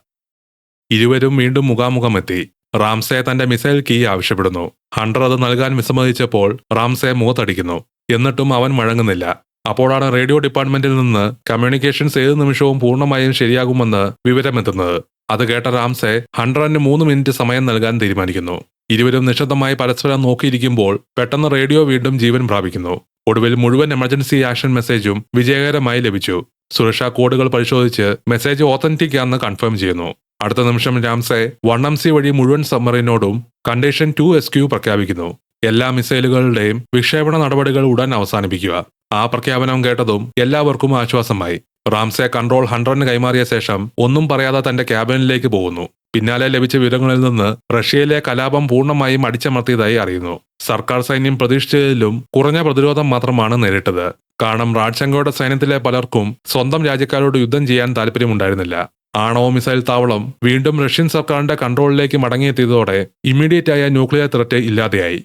ഇരുവരും വീണ്ടും മുഖാമുഖമെത്തി. റാംസെ തന്റെ മിസൈൽ കീ ആവശ്യപ്പെടുന്നു. ഹണ്ടർ അത് നൽകാൻ വിസമ്മതിച്ചപ്പോൾ റാംസെ മുഖത്തടിക്കുന്നു. എന്നിട്ടും അവൻ വഴങ്ങുന്നില്ല. അപ്പോഴാണ് റേഡിയോ ഡിപ്പാർട്ട്മെന്റിൽ നിന്ന് കമ്മ്യൂണിക്കേഷൻസ് ഏത് നിമിഷവും പൂർണ്ണമായും ശരിയാകുമെന്ന് വിവരമെത്തുന്നത്. അത് കേട്ട റാംസെ ഹണ്ടറിന് 3 മിനിറ്റ് സമയം നൽകാൻ തീരുമാനിക്കുന്നു. ഇരുവരും നിശബ്ദമായി പരസ്പരം നോക്കിയിരിക്കുമ്പോൾ പെട്ടെന്ന് റേഡിയോ വീണ്ടും ജീവൻ പ്രാപിക്കുന്നു. ഒടുവിൽ മുഴുവൻ എമർജൻസി ആക്ഷൻ മെസ്സേജും വിജയകരമായി ലഭിച്ചു. സുരക്ഷാ കോഡുകൾ പരിശോധിച്ച് മെസ്സേജ് ഓതന്റിക് ആണെന്ന് കൺഫേം ചെയ്യുന്നു. അടുത്ത നിമിഷം റാംസെ 1MC വഴി മുഴുവൻ സബ്മറീനോടും കണ്ടീഷൻ 2SQ പ്രഖ്യാപിക്കുന്നു. എല്ലാ മിസൈലുകളുടെയും വിക്ഷേപണ നടപടികൾ ഉടൻ അവസാനിപ്പിക്കുക. ആ പ്രഖ്യാപനം കേട്ടതും എല്ലാവർക്കും ആശ്വാസമായി. റാംസെ കൺട്രോൾ ഹണ്ടറിന് കൈമാറിയ ശേഷം ഒന്നും പറയാതെ തന്റെ ക്യാബിനിലേക്ക് പോകുന്നു. പിന്നാലെ ലഭിച്ച വിവരങ്ങളിൽ നിന്ന് റഷ്യയിലെ കലാപം പൂർണ്ണമായും അടിച്ചമർത്തിയതായി അറിയുന്നു. സർക്കാർ സൈന്യം പ്രതീക്ഷിച്ചതിലും കുറഞ്ഞ പ്രതിരോധം മാത്രമാണ് നേരിട്ടത്. കാരണം റാഡ്ചെങ്കോയുടെ സൈന്യത്തിലെ പലർക്കും സ്വന്തം രാജ്യക്കാരോട് യുദ്ധം ചെയ്യാൻ താല്പര്യമുണ്ടായിരുന്നില്ല. ആണവ മിസൈൽ താവളം വീണ്ടും റഷ്യൻ സർക്കാരിന്റെ കൺട്രോളിലേക്ക് മടങ്ങിയെത്തിയതോടെ ഇമ്മീഡിയറ്റ് ആയ ന്യൂക്ലിയർ ത്രെറ്റ് ഇല്ലാതെയായി.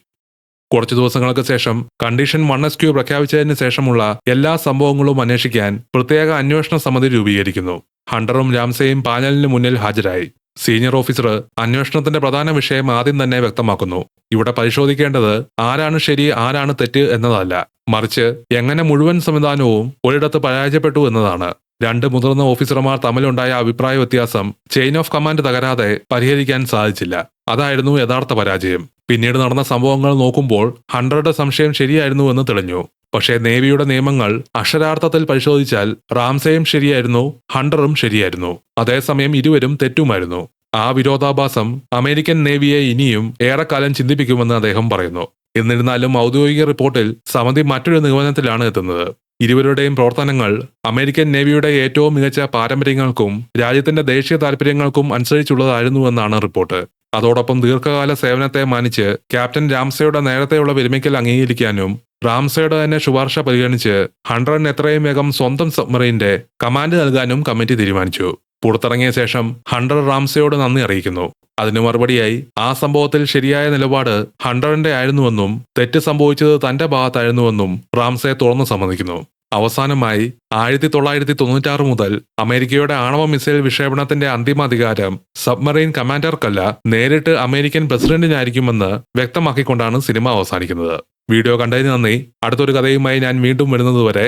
കുറച്ചു ദിവസങ്ങൾക്ക് ശേഷം കണ്ടീഷൻ 1SQ പ്രഖ്യാപിച്ചതിന് ശേഷമുള്ള എല്ലാ സംഭവങ്ങളും അന്വേഷിക്കാൻ പ്രത്യേക അന്വേഷണ സമിതി രൂപീകരിക്കുന്നു. ഹണ്ടറും റാംസെയും പാനലിന് മുന്നിൽ ഹാജരായി. സീനിയർ ഓഫീസർ അന്വേഷണത്തിന്റെ പ്രധാന വിഷയം ആദ്യം തന്നെ വ്യക്തമാക്കുന്നു. ഇവിടെ പരിശോധിക്കേണ്ടത് ആരാണ് ശരി ആരാണ് തെറ്റ് എന്നതല്ല, മറിച്ച് എങ്ങനെ മുഴുവൻ സംവിധാനവും ഒരിടത്ത് പരാജയപ്പെട്ടു എന്നതാണ്. 2 മുതിർന്ന ഓഫീസർമാർ തമ്മിലുണ്ടായ അഭിപ്രായ വ്യത്യാസം ചെയിൻ ഓഫ് കമാൻഡ് തകരാതെ പരിഹരിക്കാൻ സാധിച്ചില്ല. അതായിരുന്നു യഥാർത്ഥ പരാജയം. പിന്നീട് നടന്ന സംഭവങ്ങൾ നോക്കുമ്പോൾ ഹണ്ടറുടെ സംശയം ശരിയായിരുന്നുവെന്ന് തെളിഞ്ഞു. പക്ഷേ നേവിയുടെ നിയമങ്ങൾ അക്ഷരാർത്ഥത്തിൽ പരിശോധിച്ചാൽ റാംസെയും ശരിയായിരുന്നു, ഹണ്ടറും ശരിയായിരുന്നു. അതേസമയം ഇരുവരും തെറ്റുമായിരുന്നു. ആ വിരോധാഭാസം അമേരിക്കൻ നേവിയെ ഇനിയും ഏറെക്കാലം ചിന്തിപ്പിക്കുമെന്ന് അദ്ദേഹം പറയുന്നു. എന്നിരുന്നാലും ഔദ്യോഗിക റിപ്പോർട്ടിൽ സമിതി മറ്റൊരു നിഗമനത്തിലാണ് എത്തുന്നത്. ഇരുവരുടെയും പ്രവർത്തനങ്ങൾ അമേരിക്കൻ നേവിയുടെ ഏറ്റവും മികച്ച പാരമ്പര്യങ്ങൾക്കും രാജ്യത്തിന്റെ ദേശീയ താൽപര്യങ്ങൾക്കും അനുസരിച്ചുള്ളതായിരുന്നുവെന്നാണ് റിപ്പോർട്ട്. അതോടൊപ്പം ദീർഘകാല സേവനത്തെ മാനിച്ച് ക്യാപ്റ്റൻ റാംസെയുടെ നേരത്തെയുള്ള വിരമിക്കൽ അംഗീകരിക്കാനും റാംസെയുടെ തന്നെ ശുപാർശ പരിഗണിച്ച് ഹണ്ടറിന് എത്രയും വേഗം സ്വന്തം സബ്മറീന്റെ കമാൻഡ് നൽകാനും കമ്മിറ്റി തീരുമാനിച്ചു. പുറത്തിറങ്ങിയ ശേഷം ഹണ്ടർ റാംസെയോട് നന്ദി അറിയിക്കുന്നു. അതിനു മറുപടിയായി ആ സംഭവത്തിൽ ശരിയായ നിലപാട് ഹണ്ടറിന്റെ ആയിരുന്നുവെന്നും തെറ്റ് സംഭവിച്ചത് തന്റെ ഭാഗത്തായിരുന്നുവെന്നും റാംസെ തുറന്നു സമ്മതിക്കുന്നു. അവസാനമായി 1996 മുതൽ അമേരിക്കയുടെ ആണവ മിസൈൽ വിക്ഷേപണത്തിന്റെ അന്തിമ അധികാരം സബ്മറൈൻ കമാൻഡർക്കല്ല, നേരിട്ട് അമേരിക്കൻ പ്രസിഡന്റിനായിരിക്കുമെന്ന് വ്യക്തമാക്കിക്കൊണ്ടാണ് സിനിമ അവസാനിക്കുന്നത്. വീഡിയോ കണ്ടതിന് നന്ദി. അടുത്തൊരു കഥയുമായി ഞാൻ വീണ്ടും വരുന്നതുവരെ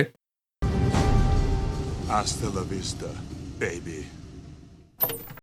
Hasta la vista, baby.